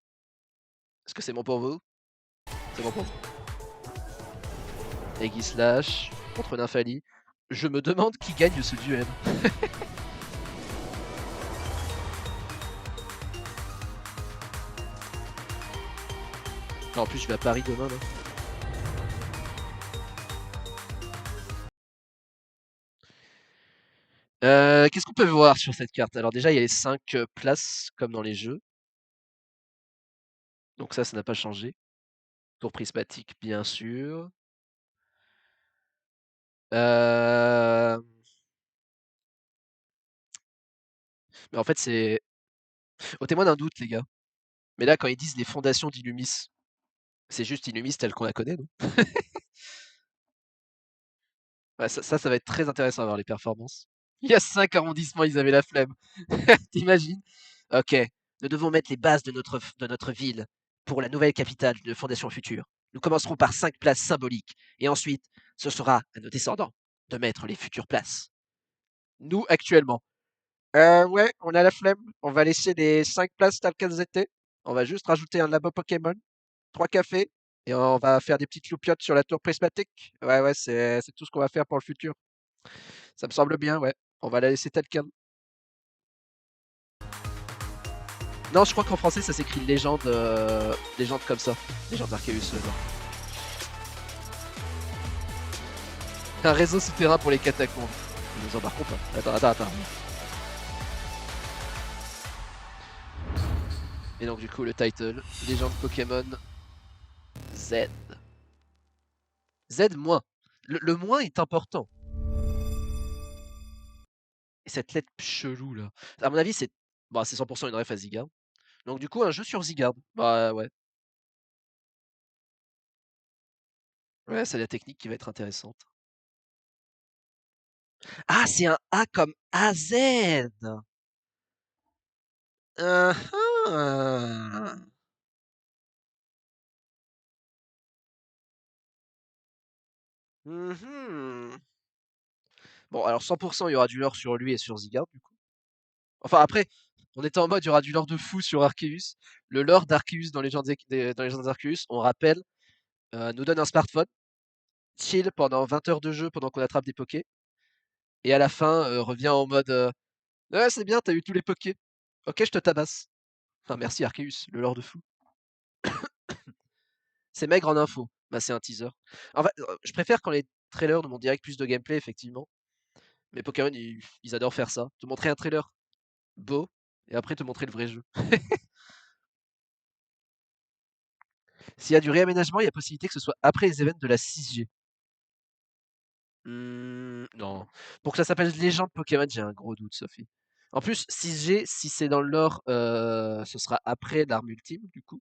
Est-ce que c'est bon pour vous? C'est bon pour vous. Aegislash contre Nymphali. Je me demande qui gagne ce duel. Non, en plus, je vais à Paris demain. Là. Qu'est-ce qu'on peut voir sur cette carte? Alors déjà, il y a les 5 places comme dans les jeux. Donc ça n'a pas changé. Tour prismatique, bien sûr. Mais en fait, c'est... Au témoin d'un doute, les gars. Mais là, quand ils disent les fondations d'Illumis, c'est juste Illumis telle qu'on la connaît, non? Ouais, ça va être très intéressant à voir les performances. Il y a 5 arrondissements, ils avaient la flemme. T'imagines? Ok, nous devons mettre les bases de notre ville pour la nouvelle capitale d'une fondation future. Nous commencerons par 5 places symboliques, et ensuite, ce sera à nos descendants de mettre les futures places. Nous, actuellement. Ouais, on a la flemme. On va laisser les 5 places telles qu'elles étaient. On va juste rajouter un labo Pokémon, 3 cafés, et on va faire des petites loupiottes sur la tour prismatique. Ouais, c'est tout ce qu'on va faire pour le futur. Ça me semble bien, ouais. On va la laisser telle qu'elle. Non, je crois qu'en français ça s'écrit légende, légende comme ça. Légende Arceus. Un réseau souterrain pour les catacombes. Nous embarquons pas. Attends. Et donc du coup le title, légende Pokémon Z. Z-. Le moins est important. Et cette lettre chelou là. À mon avis c'est 100% une ref à Zygarde. Donc du coup un jeu sur Zygarde. Bah ouais. Ouais, c'est la technique qui va être intéressante. Ah, c'est un A comme AZ. Ah. Mhm. Bon, alors 100% il y aura du lore sur lui et sur Zygarde du coup. Enfin après, on était en mode il y aura du lore de fou sur Arceus. Le lore d'Arceus dans Legends Arceus, on rappelle, nous donne un smartphone, chill pendant 20 heures de jeu pendant qu'on attrape des pokés, et à la fin revient en mode ouais c'est bien, t'as eu tous les pokés. Ok, je te tabasse. Enfin merci Arceus, le lore de fou. C'est maigre en info. Bah c'est un teaser. En fait, je préfère quand les trailers nous montrent direct plus de gameplay effectivement. Mais Pokémon ils adorent faire ça. Te montrer un trailer beau et après te montrer le vrai jeu. S'il y a du réaménagement, il y a possibilité que ce soit après les événements de la 6G. Non. Pour que ça s'appelle Légende Pokémon, j'ai un gros doute, Sophie. En plus, 6G, si c'est dans le lore, ce sera après l'arme ultime, du coup.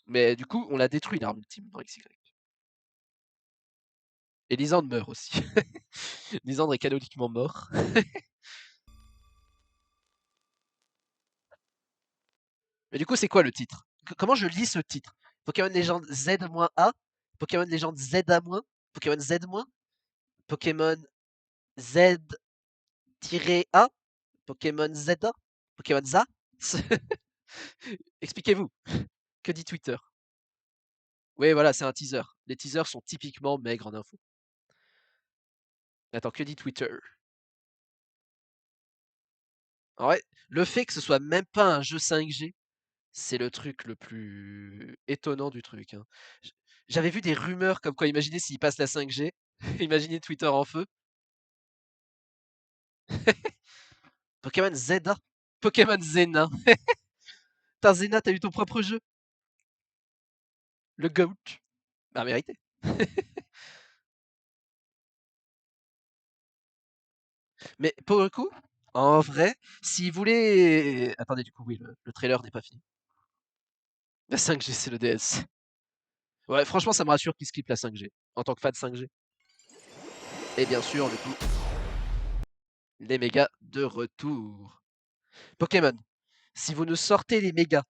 Mais du coup, on l'a détruit, l'arme ultime, dans XY. Et Lysandre meurt aussi. Lysandre est canoniquement mort. Mais du coup, c'est quoi le titre? Comment je lis ce titre? Pokémon Légende Z-A, Pokémon Légende ZA-, Pokémon Z-, Pokémon Z-A, Pokémon ZA, Pokémon ZA. Expliquez-vous. Que dit Twitter? Oui, voilà, c'est un teaser. Les teasers sont typiquement maigres en info. Attends, que dit Twitter? En vrai, le fait que ce soit même pas un jeu 5G, c'est le truc le plus étonnant du truc, hein. J'avais vu des rumeurs comme quoi, imaginez s'il passe la 5G, imaginez Twitter en feu. Pokémon Zena, Pokémon Zena. T'as Zena, t'as eu ton propre jeu. Le GOAT. Bah, mérité. Mais pour le coup, en vrai, s'ils voulaient. Attendez, du coup, oui, le trailer n'est pas fini. La 5G, c'est le DS. Ouais, franchement, ça me rassure qu'ils skippent la 5G, en tant que fan 5G. Et bien sûr, du coup, les mégas de retour. Pokémon, si vous nous sortez les mégas,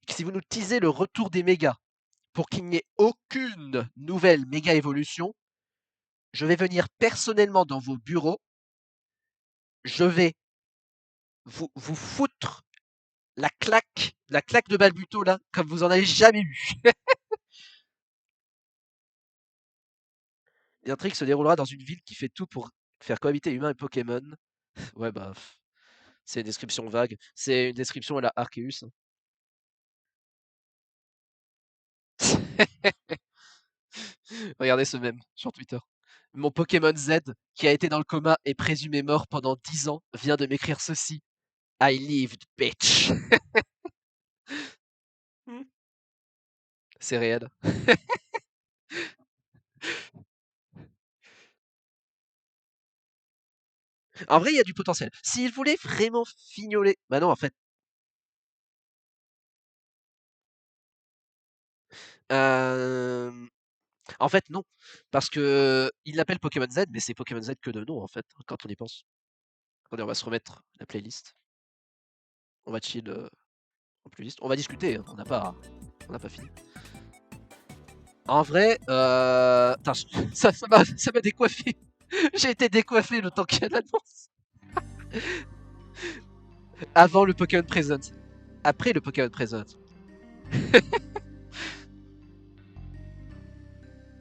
si vous nous teasez le retour des mégas, pour qu'il n'y ait aucune nouvelle méga évolution, je vais venir personnellement dans vos bureaux, je vais vous foutre la claque de Balbuto là, comme vous en avez jamais eu. L'intrigue se déroulera dans une ville qui fait tout pour faire cohabiter humains et Pokémon. Ouais, bah, c'est une description vague. C'est une description à la Arceus, hein. Regardez ce mème sur Twitter. Mon Pokémon Z, qui a été dans le coma et présumé mort pendant 10 ans, vient de m'écrire ceci. I lived, bitch. C'est réel. En vrai, il y a du potentiel. S'il voulait vraiment fignoler. Bah non, en fait. Euh, En fait, non. Parce que il l'appelle Pokémon Z, mais c'est Pokémon Z que de nom, en fait, quand on y pense. Attendez, on va se remettre la playlist. On va chill en playlist. On va discuter, hein. On n'a pas fini. En vrai, putain, ça m'a décoiffé. J'ai été décoiffé le temps qu'il y a l'annonce. Avant le Pokémon Present. Après le Pokémon Present.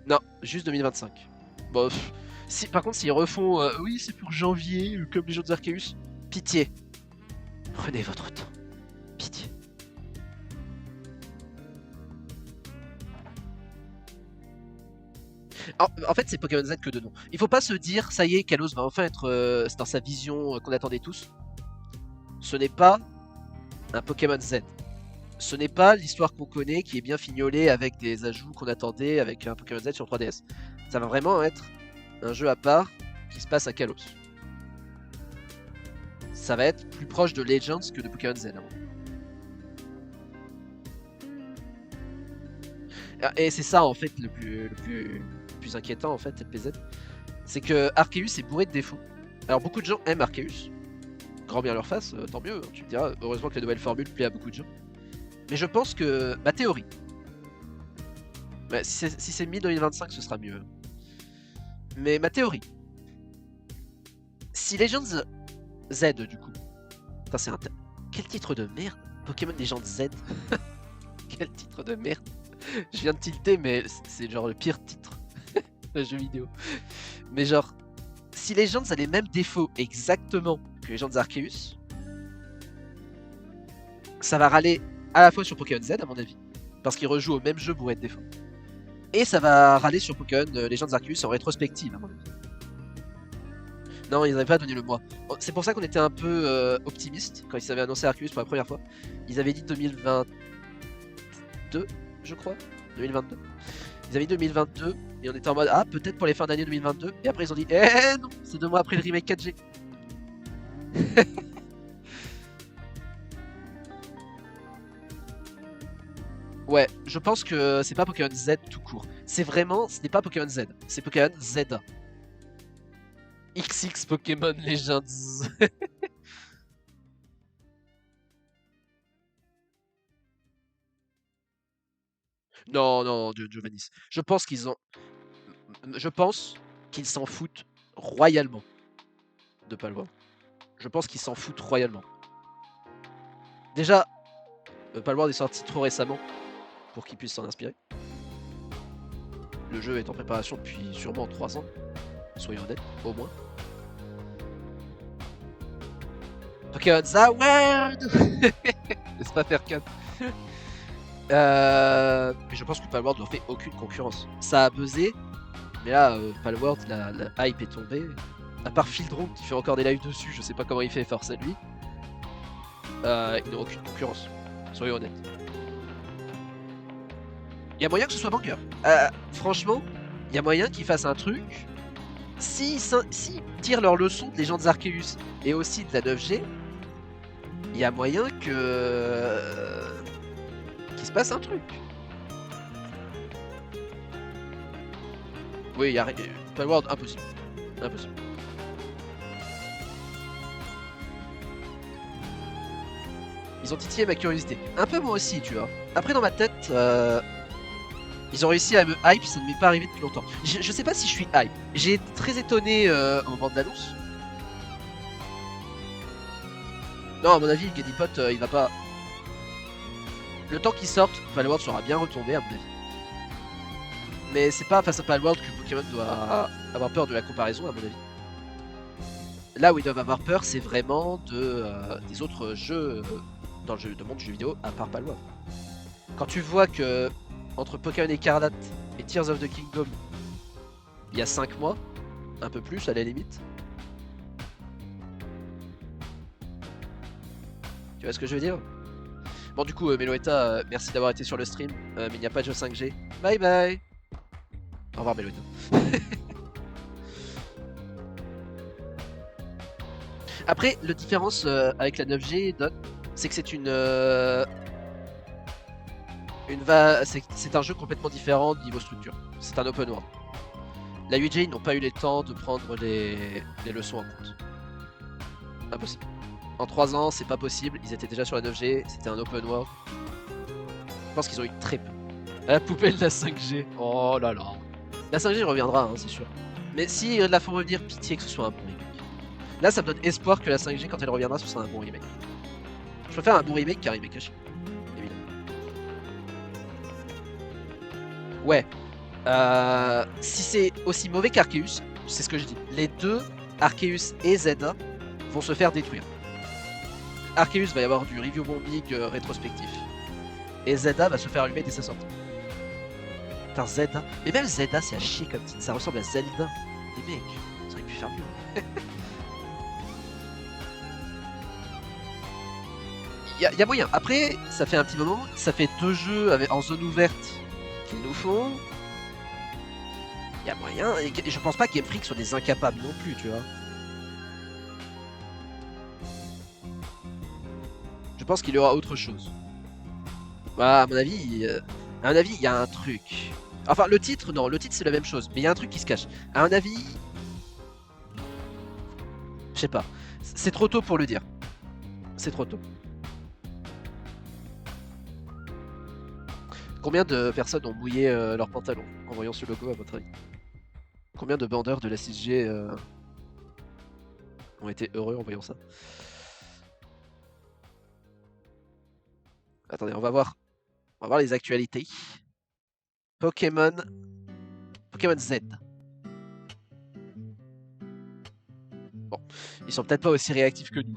Non, juste 2025. Bon, si, par contre, s'ils refont, oui, c'est pour janvier, comme les autres Arceus, pitié, prenez votre temps. En fait, c'est Pokémon Z que de nom. Il faut pas se dire, ça y est, Kalos va enfin être dans sa vision qu'on attendait tous. Ce n'est pas un Pokémon Z. Ce n'est pas l'histoire qu'on connaît qui est bien fignolée avec des ajouts qu'on attendait avec un Pokémon Z sur 3DS. Ça va vraiment être un jeu à part qui se passe à Kalos. Ça va être plus proche de Legends que de Pokémon Z. Et c'est ça en fait le plus inquiétant en fait, LPZ. C'est que Arceus est bourré de défauts. Alors beaucoup de gens aiment Arceus. Grand bien leur face, tant mieux, hein, tu me diras. Heureusement que la nouvelle formule plaît à beaucoup de gens. Mais je pense que, ma théorie, si c'est mi-2025 ce sera mieux. Mais ma théorie, si Legends Z du coup, putain c'est quel titre de merde, Pokémon Legends Z. Quel titre de merde. Je viens de tilter mais c'est genre le pire titre de jeu vidéo. Mais genre, si Legends a les mêmes défauts exactement que Legends Arceus, ça va râler à la fois sur Pokémon Z à mon avis, parce qu'il rejoue au même jeu bourré de défauts. Et ça va râler sur Pokémon Legends Arceus en rétrospective à mon avis. Non, ils n'avaient pas donné le mois. C'est pour ça qu'on était un peu optimiste quand ils avaient annoncé Arceus pour la première fois. Ils avaient dit 2022, je crois. 2022. Ils avaient dit 2022 et on était en mode ah peut-être pour les fins d'année 2022. Et après ils ont dit eh non, c'est 2 mois après le remake 4G. Ouais, je pense que c'est pas Pokémon Z tout court. Ce n'est pas Pokémon Z, c'est Pokémon Z. XX Pokémon Legends. Non, Giovannis. Je pense qu'ils s'en foutent royalement de Palworld. Je pense qu'ils s'en foutent royalement. Déjà, Palworld est sorti trop récemment pour qu'ils puissent s'en inspirer. Le jeu est en préparation depuis sûrement 3 ans. Soyons honnêtes, au moins. Pokémon The World. Laisse pas faire 4. Mais je pense que Palworld leur fait aucune concurrence. Ça a buzzé, mais là, Palworld, la hype est tombée. À part Fieldron qui fait encore des lives dessus, je sais pas comment il fait, force à lui. Ils n'ont aucune concurrence. Soyons honnêtes. Il y a moyen que ce soit banger. Franchement, il y a moyen qu'ils fassent un truc. S'ils tirent leur leçon de Legends Arceus et aussi de la 9G, il y a moyen que qu'il se passe un truc. Oui, il y a Palworld, impossible. Impossible. Ils ont titillé ma curiosité. Un peu moi aussi, tu vois. Après, dans ma tête, ils ont réussi à me hype, ça ne m'est pas arrivé depuis longtemps. Je sais pas si je suis hype. J'ai été très étonné au moment de l'annonce. Non, à mon avis, Gadipot, il va pas... Le temps qu'il sorte, Palworld sera bien retombé, à mon avis. Mais c'est pas face à Palworld que Pokémon doit avoir peur de la comparaison, à mon avis. Là où ils doivent avoir peur, c'est vraiment des autres jeux dans le monde du jeu vidéo, à part Palworld. Quand tu vois que entre Pokémon Écarlate et Tears of the Kingdom, il y a 5 mois, un peu plus à la limite. Tu vois ce que je veux dire? Bon, du coup, Meloetta, merci d'avoir été sur le stream, mais il n'y a pas de jeu 5G. Bye bye. Au revoir, Meloetta. Après, la différence avec la 9G, Don, c'est que c'est c'est un jeu complètement différent niveau structure. C'est un open world. La 8G, ils n'ont pas eu le temps de prendre les leçons en compte. Impossible. En 3 ans, c'est pas possible. Ils étaient déjà sur la 9G, c'était un open world. Je pense qu'ils ont eu très peu. La poubelle de la 5G. Oh là là. La 5G reviendra, hein, c'est sûr. Mais si la font revenir, pitié que ce soit un bon remake. Là, ça me donne espoir que la 5G, quand elle reviendra, ce sera un bon remake. Je préfère un bon remake qu'un remake caché. Évidemment. Ouais. Si c'est aussi mauvais qu'Arceus, c'est ce que je dis. Les deux, Arceus et Zelda, vont se faire détruire. Arceus va y avoir du review bombing rétrospectif. Et Zelda va se faire allumer dès sa sortie. Putain, Zelda. Mais même Zelda, c'est à chier comme titre. Ça ressemble à Zelda. Les mecs, ils auraient pu faire mieux. Y a moyen. Après, ça fait un petit moment. Ça fait 2 jeux en zone ouverte qu'ils nous font. Y a moyen. Et je pense pas que Game Freak soit des incapables non plus, tu vois. Je pense qu'il y aura autre chose. Voilà, à mon avis, il y a un truc. Enfin, le titre, non, le titre c'est la même chose, mais il y a un truc qui se cache. À mon avis, je sais pas. C'est trop tôt pour le dire. C'est trop tôt. Combien de personnes ont mouillé leurs pantalons en voyant ce logo à votre avis? Combien de bandeurs de la 6G ont été heureux en voyant ça? Attendez, on va voir les actualités. Pokémon Z. Bon, ils sont peut-être pas aussi réactifs que nous.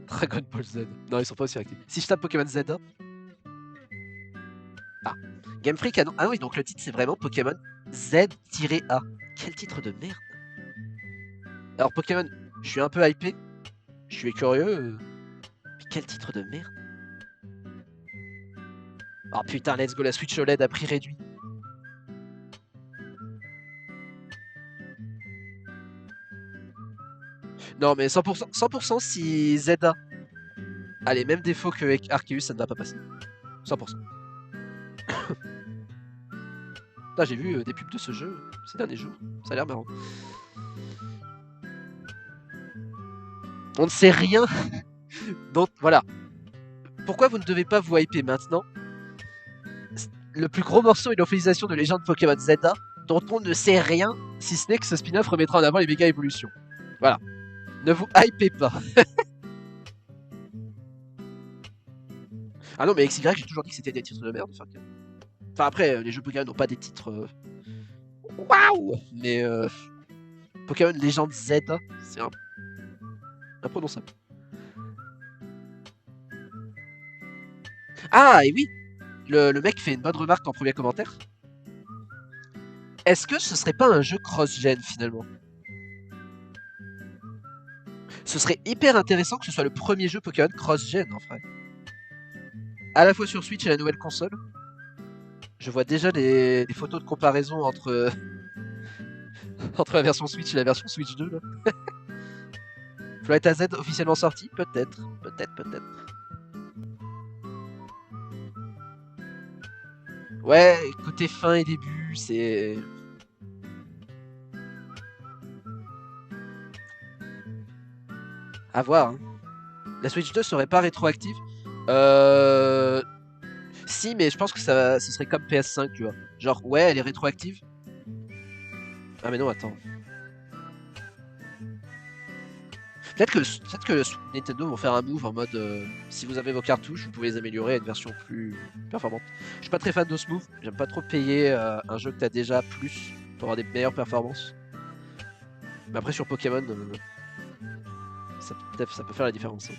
Dragon Ball Z. Non, ils sont pas aussi réactifs. Si je tape Pokémon Z. Ah, Game Freak. Ah oui, donc le titre c'est vraiment Pokémon Z-A. Quel titre de merde. Alors Pokémon, je suis un peu hypé. Je suis curieux. Mais quel titre de merde. Oh putain, let's go, la Switch OLED à prix réduit. Non mais 100% si ZA a les mêmes défauts que Arceus, ça ne va pas passer. 100%. Là j'ai vu des pubs de ce jeu ces derniers jours, ça a l'air marrant. On ne sait rien. Donc voilà. Pourquoi vous ne devez pas vous hyper maintenant? Le plus gros morceau est l'officialisation de Légende Pokémon ZA, dont on ne sait rien, si ce n'est que ce spin-off remettra en avant les méga évolutions. Voilà. Ne vous hypez pas. Ah non, mais XY, j'ai toujours dit que c'était des titres de merde. Enfin après, les jeux Pokémon n'ont pas des titres... Waouh. Mais Pokémon Légende Z, c'est imprononçable. Ah, et oui, le mec fait une bonne remarque en premier commentaire. Est-ce que ce serait pas un jeu cross-gen finalement? Ce serait hyper intéressant que ce soit le premier jeu Pokémon cross-gen en vrai. À la fois sur Switch et la nouvelle console. Je vois déjà des photos de comparaison entre entre la version Switch et la version Switch 2 là. Flight AZ officiellement sorti? Peut-être. Ouais, côté fin et début, c'est... À voir. Hein. La Switch 2 serait pas rétroactive. Si, mais je pense que ce serait comme PS5, tu vois. Genre, ouais, elle est rétroactive. Ah mais non, attends. Peut-être que Nintendo vont faire un move en mode si vous avez vos cartouches, vous pouvez les améliorer à une version plus performante. Je suis pas très fan de ce move. J'aime pas trop payer un jeu que t'as déjà plus pour avoir des meilleures performances. Mais après sur Pokémon, ça peut faire la différence. Hein.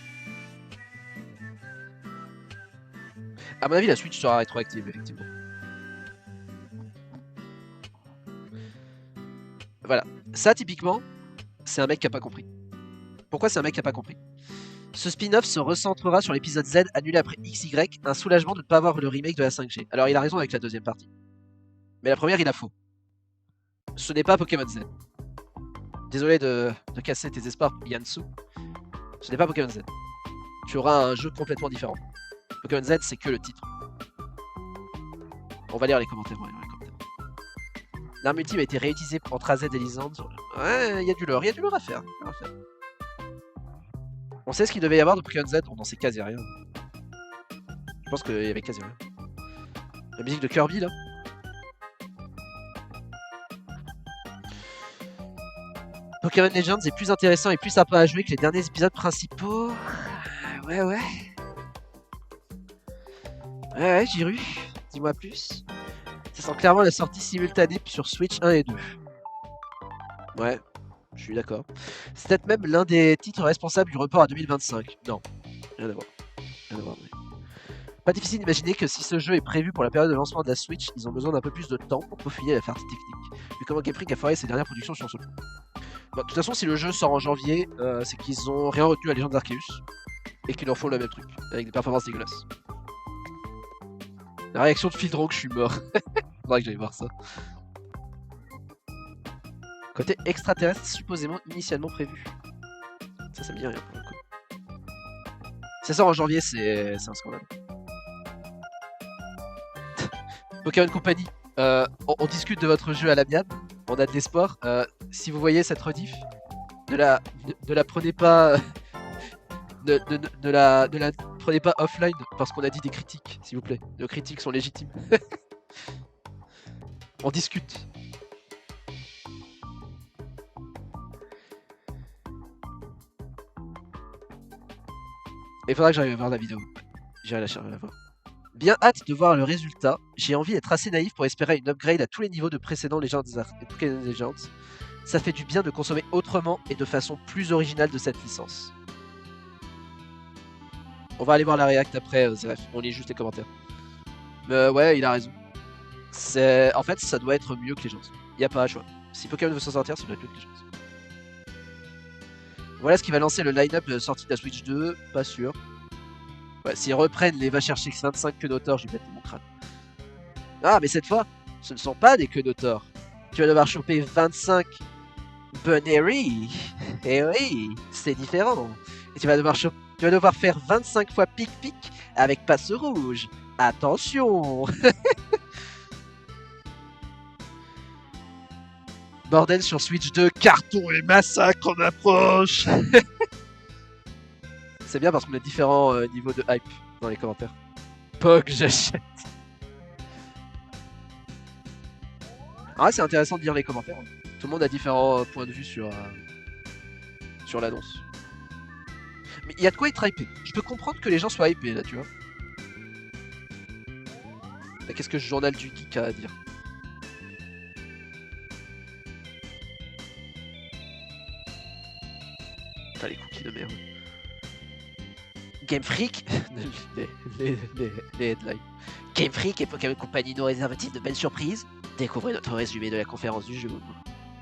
À mon avis, la Switch sera rétroactive, effectivement. Voilà. Ça, typiquement, c'est un mec qui a pas compris. Pourquoi c'est un mec qui a pas compris? Ce spin-off se recentrera sur l'épisode Z annulé après XY, un soulagement de ne pas avoir le remake de la 5G. Alors il a raison avec la deuxième partie. Mais la première, il a faux. Ce n'est pas Pokémon Z. Désolé de casser tes espoirs, Yansu. Ce n'est pas Pokémon Z. Tu auras un jeu complètement différent. Pokémon Z, c'est que le titre. On va lire les commentaires. L'arme ultime a été réutilisée entre AZ et Lysandre. Ouais, il y a du lore à faire. On sait ce qu'il devait y avoir de Pokémon Z, on n'en sait quasi rien. Je pense qu'il y avait quasi rien. La musique de Kirby, là. Pokémon Legends est plus intéressant et plus sympa à jouer que les derniers épisodes principaux. Ouais. Ouais, Jiru, dis-moi plus. Ça sent clairement la sortie simultanée sur Switch 1 et 2. Ouais, je suis d'accord. C'est peut-être même l'un des titres responsables du report à 2025. Non, rien à voir. Pas difficile d'imaginer que si ce jeu est prévu pour la période de lancement de la Switch, ils ont besoin d'un peu plus de temps pour peaufiner la partie technique. Vu comment Game Freak a foiré ses dernières productions sur ce jeu. Bon, de toute façon, si le jeu sort en janvier, c'est qu'ils ont rien retenu à Legend Arceus et qu'ils leur font le même truc, avec des performances dégueulasses. La réaction de Fildrong, je suis mort. Faudrait que j'aille voir ça. Côté extraterrestre, supposément initialement prévu. Ça me dit rien pour le coup. Ça sort en janvier, c'est un scandale. Pokémon Company, on discute de votre jeu à l'amiable, on a de l'espoir. Si vous voyez cette rediff, ne la prenez pas. Ne la prenez pas offline parce qu'on a dit des critiques, s'il vous plaît. Nos critiques sont légitimes. On discute. Il faudra que j'arrive à voir la vidéo. J'irai la voir. Bien hâte de voir le résultat. J'ai envie d'être assez naïf pour espérer une upgrade à tous les niveaux de précédents Legends et Pokémon Legends. Ça fait du bien de consommer autrement et de façon plus originale de cette licence. On va aller voir la react après, Zeref. On lit juste les commentaires. Mais ouais, il a raison. En fait, ça doit être mieux que Legends. Y a pas à choix. Si Pokémon veut s'en sortir, ça doit être mieux que Legends. Voilà ce qui va lancer le line-up de sortie de la Switch 2. Pas sûr. Ouais, s'ils reprennent les va chercher 25 queues d'auteur, j'ai pété mon crâne. Ah, mais cette fois, ce ne sont pas des queues d'auteur. Tu vas devoir choper 25 Bunnery. Eh oui, c'est différent. Et tu vas devoir faire 25 fois pic-pic avec passe rouge. Attention. Bordel sur Switch 2, carton et massacre en approche. C'est bien parce qu'on a différents niveaux de hype dans les commentaires. Pog, j'achète. Ah, c'est intéressant de lire les commentaires. Tout le monde a différents points de vue sur l'annonce. Mais il y a de quoi être hypé. Je peux comprendre que les gens soient hypés là, tu vois. Mais qu'est-ce que ce journal du geek a à dire? Putain, les cookies de merde. Game Freak, les headlines. Game Freak et Pokémon Company nous réservent-ils de belles surprises? Découvrez notre résumé de la conférence du jeu.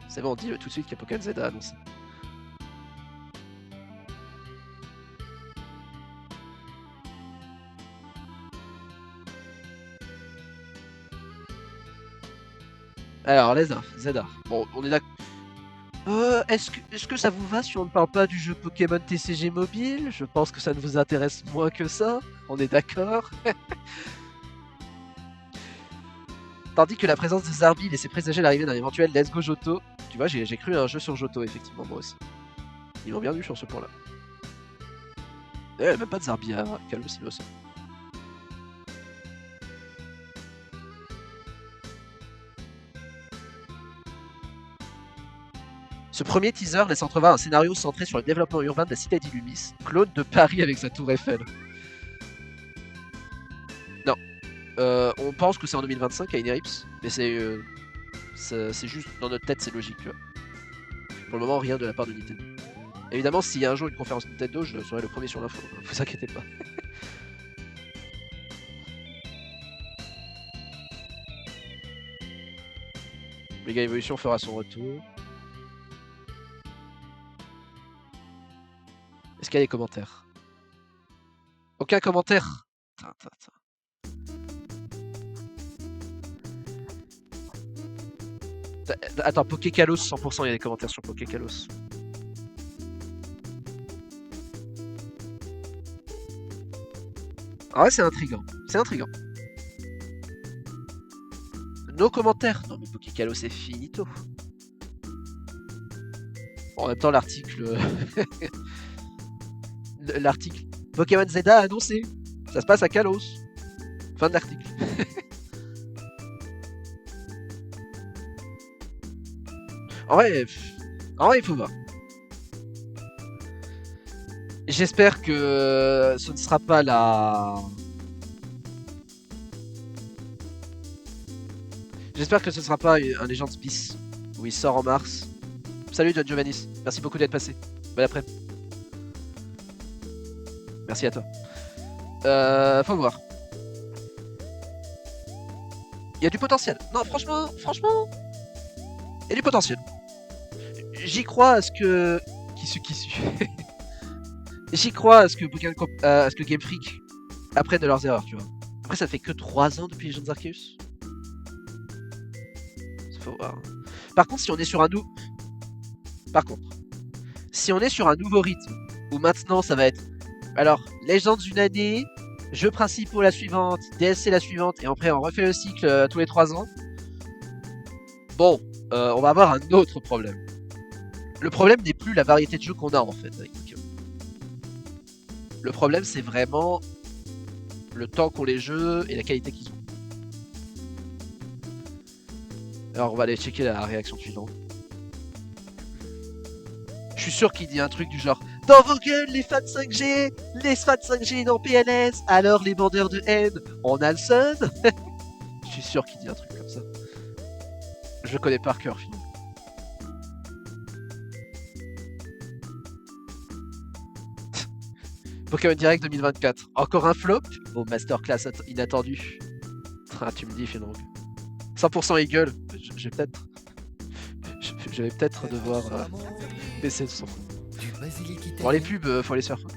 C'est bon, dis-le tout de suite que Pokémon Z a annoncé. Alors, Zelda. Bon, on est d'accord. Est-ce que ça vous va si on ne parle pas du jeu Pokémon TCG mobile? Je pense que ça ne vous intéresse moins que ça. On est d'accord. Tandis que la présence de Zarby laissait présager l'arrivée d'un éventuel Let's Go Johto. Tu vois, j'ai cru à un jeu sur Johto, effectivement, moi aussi. Ils m'ont bien vu sur ce point-là. Même pas de Zarby à Kalos, il aussi. Ce premier teaser laisse entrevoir un scénario centré sur le développement urbain de la cité d'Illumis, clone de Paris avec sa tour Eiffel. Non. On pense que c'est en 2025 à Inerips, mais c'est juste dans notre tête, c'est logique. Tu vois. Pour le moment, rien de la part de Nintendo. Évidemment, s'il y a un jour une conférence Nintendo, je serai le premier sur l'info, vous inquiétez pas. Mega Evolution fera son retour. Est-ce qu'il y a des commentaires? Aucun commentaire. Attends, Pokékalos 100%, il y a des commentaires sur Pokékalos. Ah ouais, c'est intriguant. C'est intriguant. Nos commentaires. Non mais Pokékalos c'est finito. Bon, en même temps, l'article... l'article Pokémon Z a annoncé. Ça se passe à Kalos. Fin de l'article. En vrai, il faut voir. J'espère que ce ne sera pas la... J'espère que ce ne sera pas un Legends Peace où il sort en mars. Salut John Giovannis, merci beaucoup d'être passé. Bon après. Merci à toi. Faut voir. y a du potentiel. Non, franchement, il y a du potentiel. J'y crois à ce que... Qui su. J'y crois à ce que à ce que Game Freak apprenne de leurs erreurs, tu vois. Après, ça fait que 3 ans depuis Legends Arceus. Faut voir. Par contre, si on est sur un nouveau rythme, où maintenant ça va être... Alors, Legends une année, jeux principaux la suivante, DLC la suivante, et après on refait le cycle tous les 3 ans. Bon, on va avoir un autre problème. Le problème n'est plus la variété de jeux qu'on a en fait avec Pokémon. Le problème c'est vraiment le temps qu'ont les jeux et la qualité qu'ils ont. Alors on va aller checker la réaction suivante. Je suis sûr qu'il dit un truc du genre dans vos gueules les fans 5G, les fans 5G dans PLS, alors les bandeurs de haine, on a le sun. Je suis sûr qu'il dit un truc comme ça. Je le connais par cœur finalement. Pokémon Direct 2024. Encore un flop au masterclass inattendu. Ah, tu me dis, Finrong. 100% Eagle. Je vais peut-être devoir baisser le son. Bon, les pubs, faut les se faire foutre.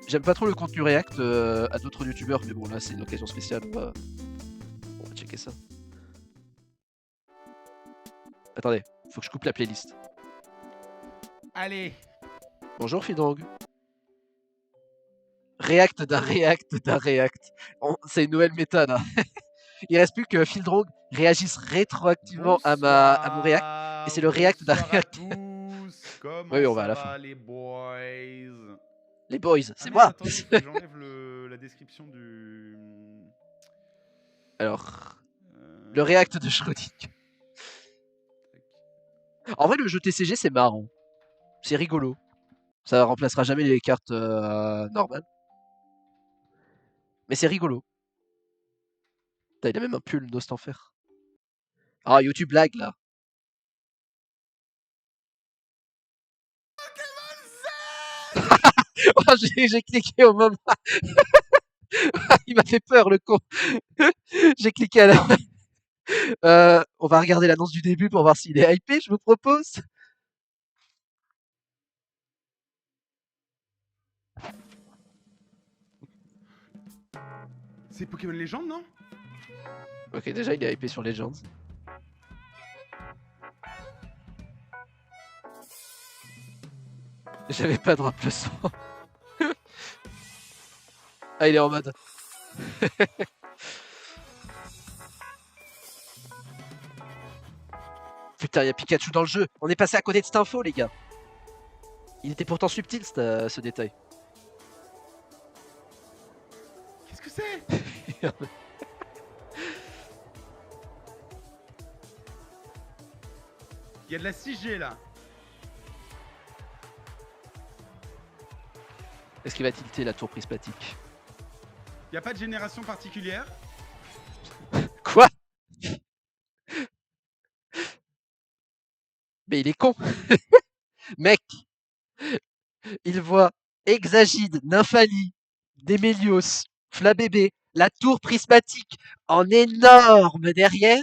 J'aime pas trop le contenu React à d'autres youtubeurs, mais bon, là, c'est une occasion spéciale. On va checker ça. Attendez, faut que je coupe la playlist. Allez. Bonjour Finrong. React d'un React. C'est une nouvelle méta là. Il reste plus que Finrong réagisse rétroactivement à mon React. Et c'est le React d'un React. Oui, on va à la fin. Les boys. Les boys, c'est moi. Attendez, j'enlève la description du... Alors, le React de Schrödinger. En vrai, le jeu TCG, c'est marrant. C'est rigolo. Ça remplacera jamais les cartes normales. Mais c'est rigolo. Putain, il a même un pull Nostanfer. Ah, YouTube lag là. Oh, j'ai cliqué au moment. Il m'a fait peur le con. J'ai cliqué à la... on va regarder l'annonce du début pour voir s'il est hypé, je vous propose. C'est Pokémon Legends, non? Ok, déjà il est hypé sur Legends. J'avais pas de remplacement. Ah, il est en mode. Putain, il y a Pikachu dans le jeu. On est passé à côté de cette info, les gars. Il était pourtant subtil, ce détail. Qu'est-ce que c'est? Il y a de la 6G là. Est-ce qu'il va tilter la tour prismatique? Il y a pas de génération particulière. Quoi? Mais il est con. Mec, il voit Exagide, Nymphanie, Démélios, Flabébé, la tour prismatique en énorme derrière.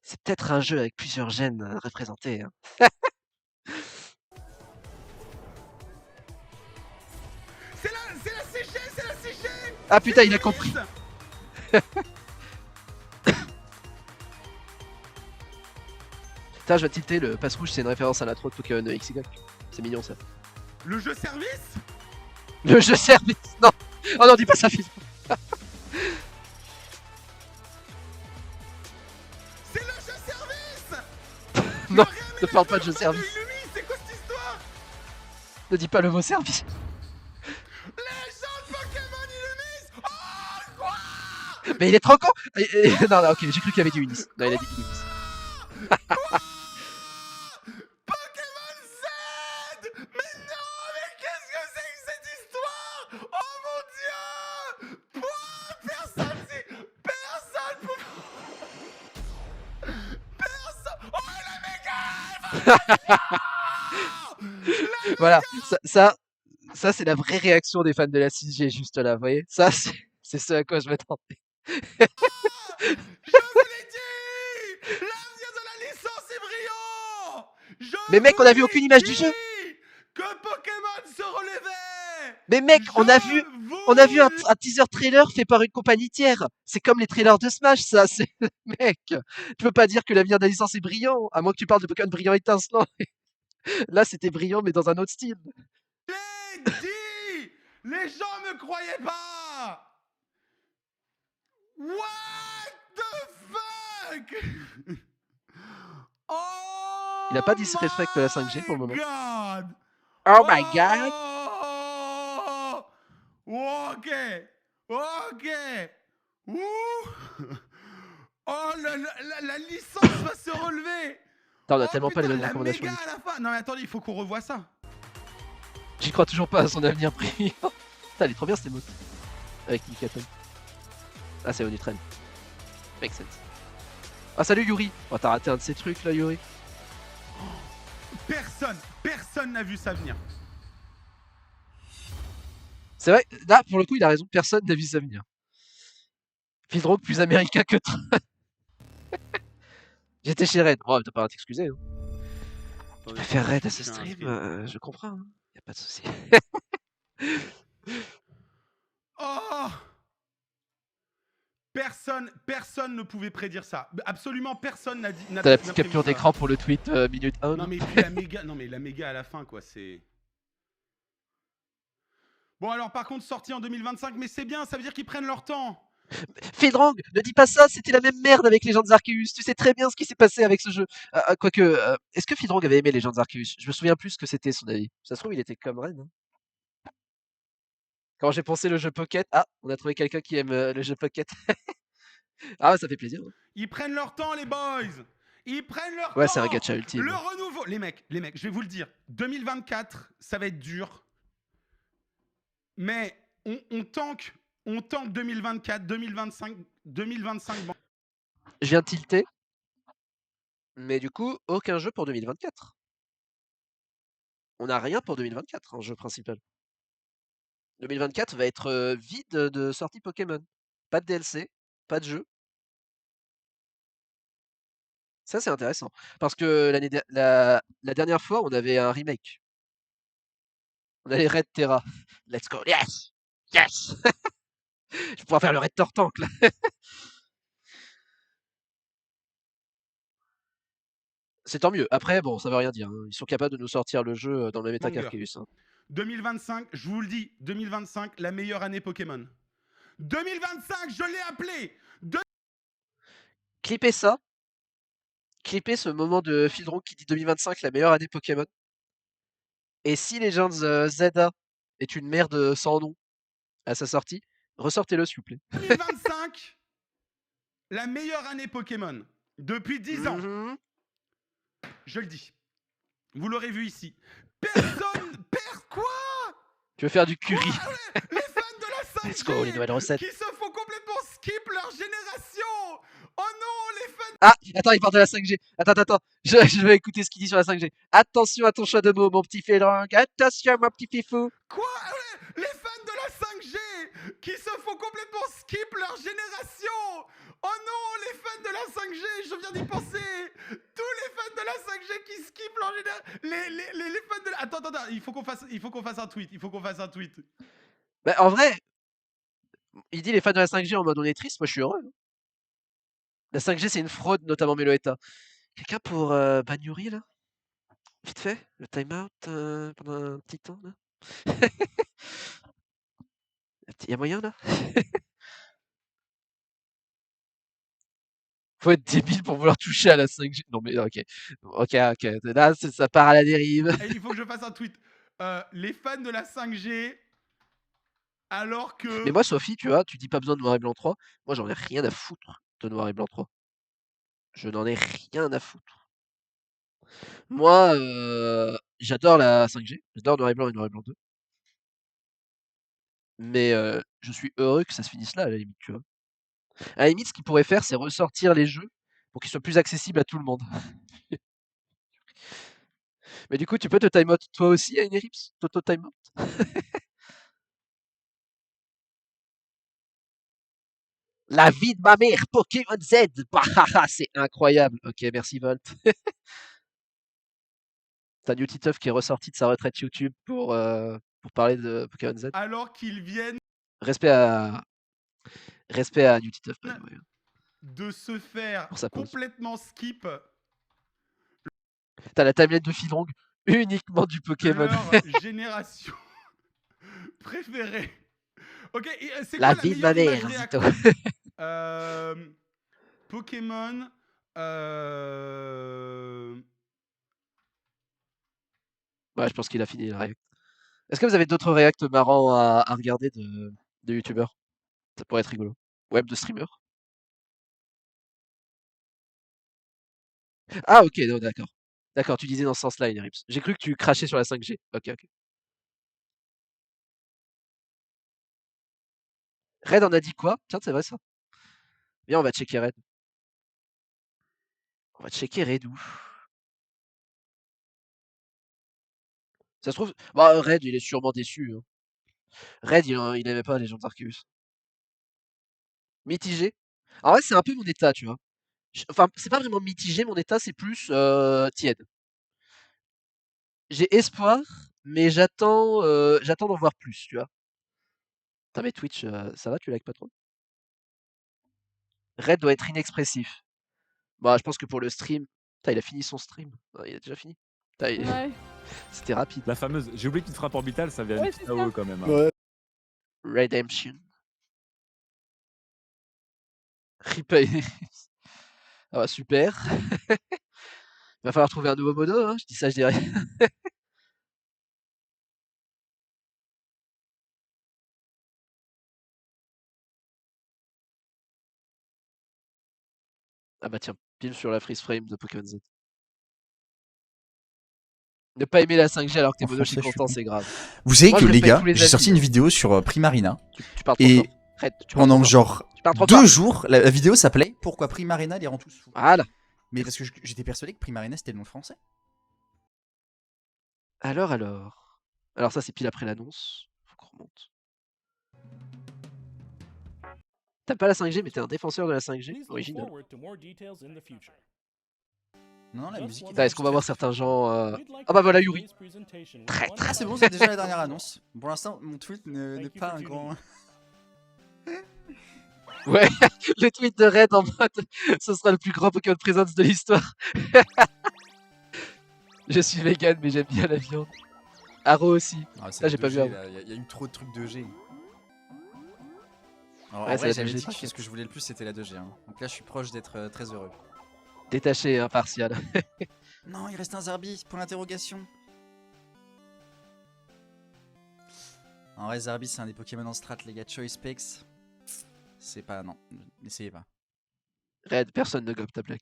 C'est peut-être un jeu avec plusieurs gènes représentés. Hein. C'est la CG, c'est la CG. Ah putain, il a compris. Putain, je vais tilter, le passe rouge, c'est une référence à l'intro de Pokémon XY. C'est mignon ça. Le jeu service. Le jeu service. Non. Oh non, dis pas ça, fils. C'est le jeu service. Non, ne parle pas de jeu service. C'est quoi cette histoire? Ne dis pas le mot service. Les gens de Pokémon Illumis. Oh quoi? Mais il est trop con. Non, ok, j'ai cru qu'il y avait du Unis. Non, il a dit Illumis. Pokémon Z. Mais non, mais qu'est-ce que c'est que cette histoire? Oh mon dieu. Personne peut... Personne... Oh la méga. Voilà, Ça, c'est la vraie réaction des fans de la 6G, juste là, vous voyez? Ça, c'est ce à quoi je m'attendais. Je vous l'ai dit! L'avenir de la licence est brillant! Mais mec, on a vous vu l'ai aucune image du jeu! dit que Pokémon se relevait! Mais mec, on a vu vous un teaser trailer fait par une compagnie tiers. C'est comme les trailers de Smash, ça. C'est mec, tu peux pas dire que l'avenir de la licence est brillant, à moins que tu parles de Pokémon brillant étincelant. Là, c'était brillant, mais dans un autre style. l'ai dit! Les gens me croyaient pas! What the fuck? Oh Il a pas disrespect la 5G pour le moment. God. Oh my god! Ok. Ok. Ouh. Oh, la licence va se relever. Attends, on a Oh, tellement pas les putain, mêmes la recommandations. méga à la fin. Non mais attendez, il faut qu'on revoie ça. J'y crois toujours pas à son avenir brillant. Putain, elle est trop bien cette émote. Avec Nikaton. Ah, c'est Onutren. Make sense. Ah, salut Yuri! Oh, t'as raté un de ces trucs là, Yuri. Personne n'a vu ça venir. C'est vrai, là, pour le coup, il a raison. Personne n'a vu ça venir. Fildrogue plus américain que toi. J'étais chez Red. Oh, t'as pas à t'excuser. Hein. Tu préfères Red à ce stream, je comprends. Hein. Y a pas de souci. Oh! Personne ne pouvait prédire ça. Absolument personne n'a dit. T'as la petite capture d'écran pour le tweet minute 1. Non mais puis la méga à la fin quoi, c'est. Bon alors par contre sorti en 2025, mais c'est bien, ça veut dire qu'ils prennent leur temps. Fildrong, ne dis pas ça, c'était la même merde avec Legends Arceus. Tu sais très bien ce qui s'est passé avec ce jeu. Quoique, est-ce que Fildrong avait aimé Legends Arceus? Je me souviens plus ce que c'était son avis. Ça se trouve, il était comme Ren. Hein. Quand j'ai pensé le jeu Pocket, ah, on a trouvé quelqu'un qui aime le jeu Pocket. Ah, ça fait plaisir. Hein. Ils prennent leur temps les boys. Ils prennent leur temps. Ouais, c'est un gacha ultime. Le renouveau, les mecs, je vais vous le dire. 2024, ça va être dur. Mais on tank 2024, 2025, 2025. Bon. Je viens de tilter. Mais du coup, aucun jeu pour 2024. On n'a rien pour 2024 en jeu principal. 2024 va être vide de sorties Pokémon. Pas de DLC, pas de jeu. Ça, c'est intéressant. Parce que la dernière fois, on avait un remake. On a les Red Terra. Let's go. Yes! Yes! Je pourrais faire le Red Tortank, là. C'est tant mieux. Après, bon, ça veut rien dire. Hein. Ils sont capables de nous sortir le jeu dans le même état qu'Arceus. Hein. 2025, je vous le dis, 2025, la meilleure année Pokémon. 2025, je l'ai appelé. Clippez ça. Clippez ce moment de Fildron qui dit 2025, la meilleure année Pokémon. Et si Legends Zelda est une merde sans nom à sa sortie, ressortez-le s'il vous plaît. 2025, la meilleure année Pokémon. Depuis 10 ans. Je le dis. Vous l'aurez vu ici. Personne perd quoi? Tu veux faire du curry? Les fans de la 5G Let's go, les nouvelles recettes. qui se font complètement skip leur génération. Oh non, les fans. Ah, attends, il parle de la 5G. Attends. Je vais écouter ce qu'il dit sur la 5G. Attention à ton choix de mots, mon petit Félong. Attention, mon petit fifou. Quoi? Les fans de la 5G qui se font complètement skip leur génération. Oh non, les fans de la 5G, je viens d'y penser. Tous les fans de la 5G qui skippent leur génération. Les fans de la... Attends, il faut qu'on fasse un tweet. Bah, en vrai, il dit les fans de la 5G en mode on est triste, moi je suis heureux. La 5G c'est une fraude, notamment Meloetta. Quelqu'un pour Banyuri là? Vite fait, le timeout pendant un petit temps là? Y'a moyen là? Faut être débile pour vouloir toucher à la 5G. Non mais ok. Là ça part à la dérive. Et il faut que je fasse un tweet. Les fans de la 5G, alors que... Mais moi Sophie, tu vois, tu dis pas besoin de Noir et Blanc 3. Moi j'en ai rien à foutre de Noir et Blanc 3. Je n'en ai rien à foutre. Moi, j'adore la 5G. J'adore Noir et Blanc 2. Mais je suis heureux que ça se finisse là, à la limite, tu vois. À la limite, ce qu'ils pourraient faire, c'est ressortir les jeux pour qu'ils soient plus accessibles à tout le monde. Mais du coup, tu peux te time out toi aussi à une ellipse? Toto time out? La vie de ma mère, Pokémon Z. Bah, c'est incroyable. Ok, merci Volt. T'as New Titeuf qui est ressorti de sa retraite YouTube pour parler de Pokémon Z. Alors qu'ils viennent Respect à New Titeuf. Ouais. de se faire Pour sa pause. complètement skip T'as la tablette de Filong uniquement du Pokémon. leur génération préférée. Ok, et c'est La quoi vie de la ma meilleure mère, imagerie Zito. Pokémon. Ouais, je pense qu'il a fini la réact. Est-ce que vous avez d'autres réacts marrants à regarder de youtubeurs? Ça pourrait être rigolo. Web de streamer. Ah ok, non, d'accord. D'accord, tu disais dans ce sens-là, Inerips. J'ai cru que tu crachais sur la 5G. Ok, ok. Red en a dit quoi? Tiens, c'est vrai ça. Viens, on va checker Red. On va checker Redou. Ça se trouve... Bah, Red, il est sûrement déçu. Hein. Red, il aimait pas les gens d'Arceus. Mitigé. En vrai, c'est un peu mon état, tu vois. Enfin, c'est pas vraiment mitigé, mon état, c'est plus tiède. J'ai espoir, mais j'attends d'en voir plus, tu vois. Putain, mais Twitch, ça va, tu likes pas trop? Red doit être inexpressif. Bah, je pense que pour le stream... Putain, il a fini son stream. Il a déjà fini. Putain, Ouais. C'était rapide. La fameuse, j'ai oublié une frappe orbitale, ça vient Ouais, de c'est KO ça. quand même. Hein. Ouais. Redemption. Replay. Ah bah, super. Il va falloir trouver un nouveau modo, hein. Je dis ça, je dis rien. Ah bah tiens, pile sur la freeze frame de Pokémon Z. Ne pas aimer la 5G alors que t'es En mono français, je suis constant, con. c'est grave. Vous savez Moi, que je les respecte gars, tous les j'ai sorti avis, une vidéo sur Primarina Tu parles trop et fort. Red, tu parles pendant trop fort. genre Tu parles trop 2 fort. jours, la vidéo s'appelait Pourquoi Primarina les rend tous fous. Voilà. Mais parce que j'étais persuadé que Primarina c'était le nom français. Alors. Alors ça, c'est pile après l'annonce. Faut qu'on remonte. T'as pas la 5G, mais t'es un défenseur de la 5G. Please look Original. forward to more details in the future. Non, la musique Putain, est-ce qu'on va voir certains gens... We'd like Ah bah to voilà end Yuri. today's presentation with Traître. one Ah c'est bon, final c'est déjà la dernière annonce. Pour l'instant, mon tweet n'est Thank you pas for un tuning grand... Ouais, le tweet de Red en mode ce sera le plus grand Pokémon Presence de l'histoire. Je suis vegan, mais j'aime bien la viande. Aro aussi. Ah, c'est Là, la j'ai pas 2G, vu avant. là. Il y a eu trop de trucs 2G. Alors, Ouais, en c'est vrai, la j'avais 2G, dit que t'inquiète. ce que je voulais le plus c'était la 2G. Hein. Donc là, je suis proche d'être très heureux. Détaché et impartial. Non, il reste un Zarbi, pour l'interrogation. En vrai, Zarbi, c'est un des Pokémon en strat, les gars. Choice Specs. C'est pas... Non, n'essayez pas. Red, personne ne gobe ta blague.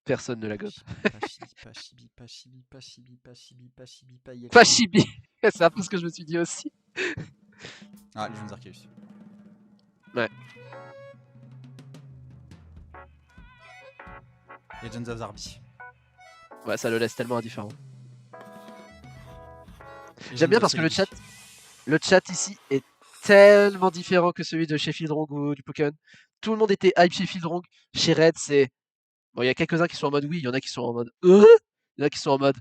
Personne ne la gobe. Pas chibi, Pas chibi. C'est un peu ce que je me suis dit aussi. Ah, Légion Arceus. Ouais. Legends of Zarbi. Ouais, ça le laisse tellement indifférent. J'aime bien parce que le chat ici est tellement différent que celui de Sheffield Rong ou du Pokémon. Tout le monde était hype Sheffield Rong. Chez Red, c'est... Bon, il y a quelques-uns qui sont en mode oui, il y en a qui sont en mode il y en a qui sont en mode...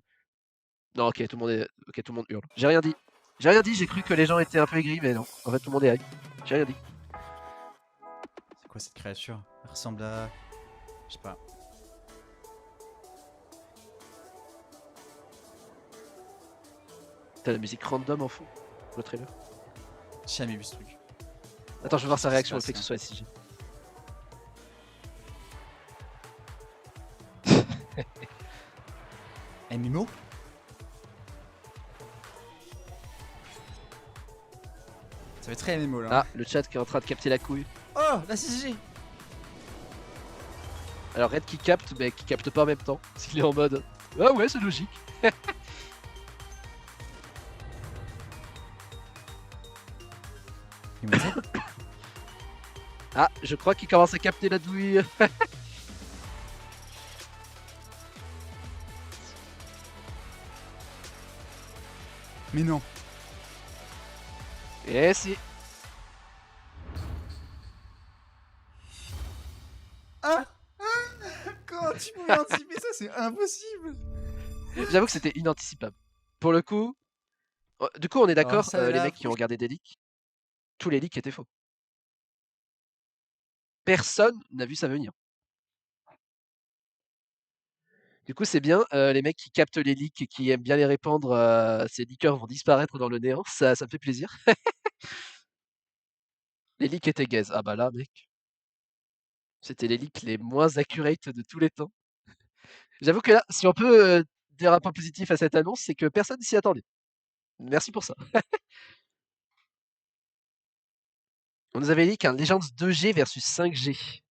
Non, ok, tout le monde hurle. J'ai rien dit. J'ai cru que les gens étaient un peu aigris, mais non. En fait, tout le monde est hype. J'ai rien dit. C'est quoi cette créature? Elle ressemble à... Je sais pas. T'as la musique random en fond, le trailer. J'ai jamais vu ce truc. Attends, je veux voir sa réaction au passe, fait que ce soit SCG. MMO? Ça fait très MMO là. Ah, le chat qui est en train de capter la couille. Oh, la CCG! Alors Red qui capte, mais qui capte pas en même temps. S'il est en mode ah ouais, c'est logique. Ah, je crois qu'il commence à capter la douille. Mais non. Et si. Ah, comment tu pouvais anticiper ça? C'est impossible. J'avoue que c'était inanticipable. Pour le coup, du coup, on est Alors d'accord, ça, les là, mecs qui ont regardé des leaks, tous les leaks étaient faux. Personne n'a vu ça venir. Du coup, c'est bien, les mecs qui captent les leaks et qui aiment bien les répandre, ces leakers vont disparaître dans le néant, ça me fait plaisir. Les leaks étaient gaze. Ah bah là, mec, c'était les leaks les moins accurate de tous les temps. J'avoue que là, si on peut, dire un point positif à cette annonce, c'est que personne s'y attendait. Merci pour ça. On nous avait leak un Legends 2G versus 5G.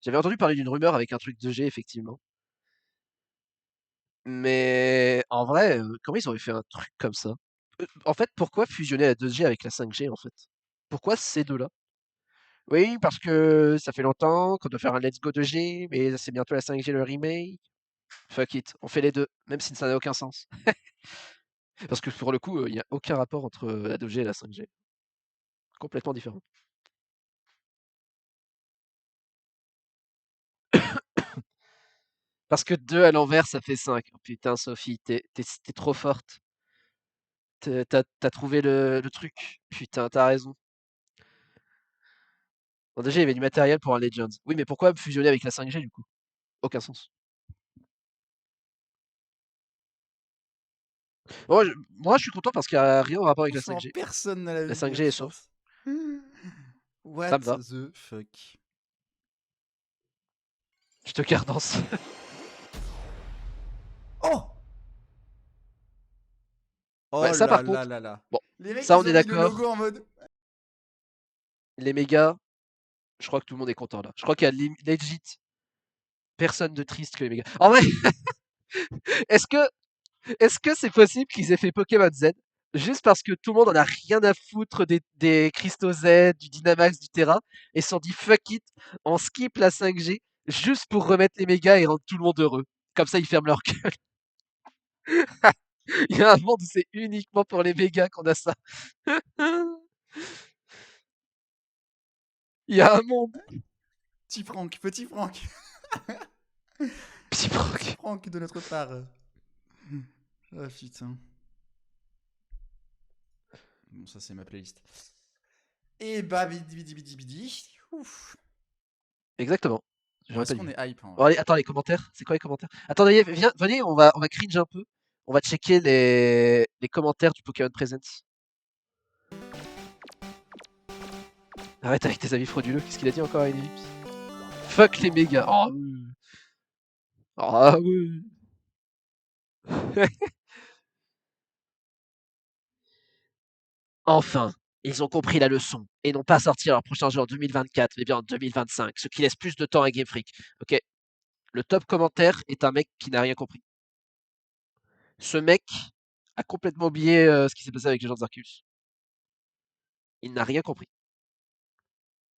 J'avais entendu parler d'une rumeur avec un truc 2G, effectivement. Mais en vrai, comment ils auraient fait un truc comme ça? En fait, pourquoi fusionner la 2G avec la 5G, en fait? Pourquoi ces 2 là? Oui, parce que ça fait longtemps qu'on doit faire un Let's Go 2G, mais c'est bientôt la 5G le remake. Fuck it, on fait les 2, même si ça n'a aucun sens. Parce que pour le coup, il y a aucun rapport entre, la 2G et la 5G. Complètement différent. Parce que 2 à l'envers, ça fait 5. Oh putain, Sophie, tu trop forte. Tu trouvé le truc. Putain, tu raison. Bon, déjà, il y avait du matériel pour un Legends. Oui, mais pourquoi fusionner avec la 5G du coup? Aucun sens. Moi, je suis content parce qu'il y a rien en rapport avec la Franchement, 5G. personne n'a la La vu venir, 5G est je sauve. pense. Ça What me va. the fuck? Je te cardance. Oh! Ouais, Oh ça là par là contre, là là. bon, Les mecs, ça on ils est ont mis le d'accord. logo en mode. Les mégas, je crois que tout le monde est content là. Je crois qu'il y a legit personne de triste que les mégas. En vrai, est-ce que est-ce que c'est possible qu'ils aient fait Pokémon Z juste parce que tout le monde en a rien à foutre des Cristaux Z, du Dynamax, du Terra, et se sont dit fuck it, on skip la 5G juste pour remettre les mégas et rendre tout le monde heureux. Comme ça, ils ferment leur gueule. Il y a un monde où c'est uniquement pour les mégas qu'on a ça. Il y a un monde. Petit Franck, petit Franck. Petit Petit proc. Franck de notre part. Ah putain. Bon, ça c'est ma playlist. Et bah, bidi bidi bidi bidi. Ouf. Exactement. Bon, J'aurais est-ce pas qu'on dit. est hype en Bon, vrai? allez, attends, les commentaires. C'est quoi les commentaires? Attendez, venez, on va cringe un peu. On va checker les commentaires du Pokémon Presents. Arrête avec tes avis frauduleux. Qu'est-ce qu'il a dit encore à Ellipse? Fuck les mégas. Oh oui. Ah oui. Enfin, ils ont compris la leçon et n'ont pas sorti leur prochain jeu en 2024, mais bien en 2025, ce qui laisse plus de temps à Game Freak. Ok, le top commentaire est un mec qui n'a rien compris. Ce mec a complètement oublié ce qui s'est passé avec les gens d'Arceus. Il n'a rien compris.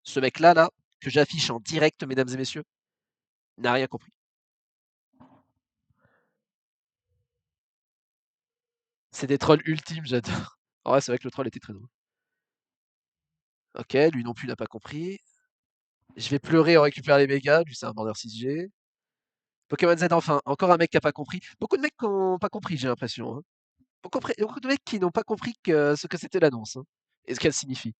Ce mec-là, là, que j'affiche en direct, mesdames et messieurs, n'a rien compris. C'est des trolls ultimes, j'adore. En vrai, c'est vrai que le troll était très drôle. Ok, lui non plus n'a pas compris. Je vais pleurer en récupérant les mégas, lui c'est un vendeur 6G. Pokémon Z enfin, encore un mec qui a pas compris. Beaucoup de mecs qui ont pas compris, j'ai l'impression. Hein. Beaucoup de mecs qui n'ont pas compris ce que c'était l'annonce. Hein, et ce qu'elle signifie.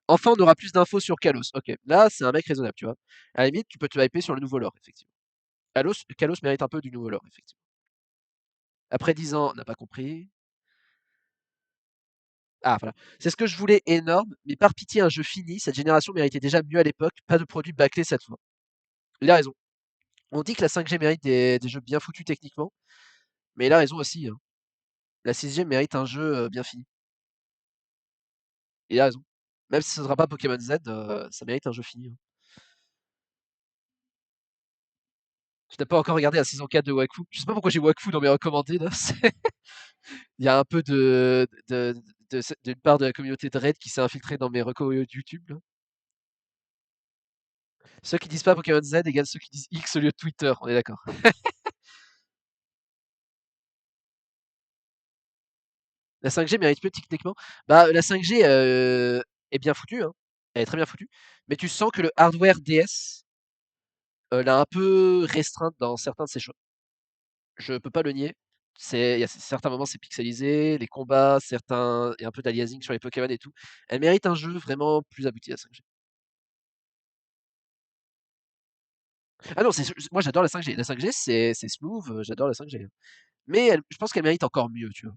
Enfin, on aura plus d'infos sur Kalos. Ok, là c'est un mec raisonnable, tu vois. À la limite, tu peux te hyper sur le nouveau lore, effectivement. Kalos mérite un peu du nouveau lore, effectivement. Après 10 ans, on n'a pas compris. Ah voilà. C'est ce que je voulais énorme, mais par pitié un jeu fini, cette génération méritait déjà mieux à l'époque, pas de produits bâclés cette fois. Il a raison. On dit que la 5G mérite des jeux bien foutus techniquement, mais il a raison aussi. Hein. La 6G mérite un jeu bien fini. Il a raison. Même si ce ne sera pas Pokémon Z, ça mérite un jeu fini. Hein. Je n'ai pas encore regardé la saison 4 de Wakfu. Je sais pas pourquoi j'ai Wakfu dans mes recommandés là. Il y a un peu d'une part de la communauté de Raid qui s'est infiltrée dans mes recos YouTube. Là. Ceux qui disent pas Pokémon Z égale ceux qui disent X au lieu de Twitter, on est d'accord. La 5G mérite mieux techniquement. Bah, la 5G est bien foutue, hein. Elle est très bien foutue. Mais tu sens que le hardware DS l'a un peu restreinte dans certains de ses choix. Je peux pas le nier. Il y a certains moments, c'est pixelisé, les combats, certains, il y a un peu d'aliasing sur les Pokémon et tout. Elle mérite un jeu vraiment plus abouti, la 5G. Ah non, moi j'adore la 5G. La 5G, c'est smooth, j'adore la 5G. Mais je pense qu'elle mérite encore mieux, tu vois.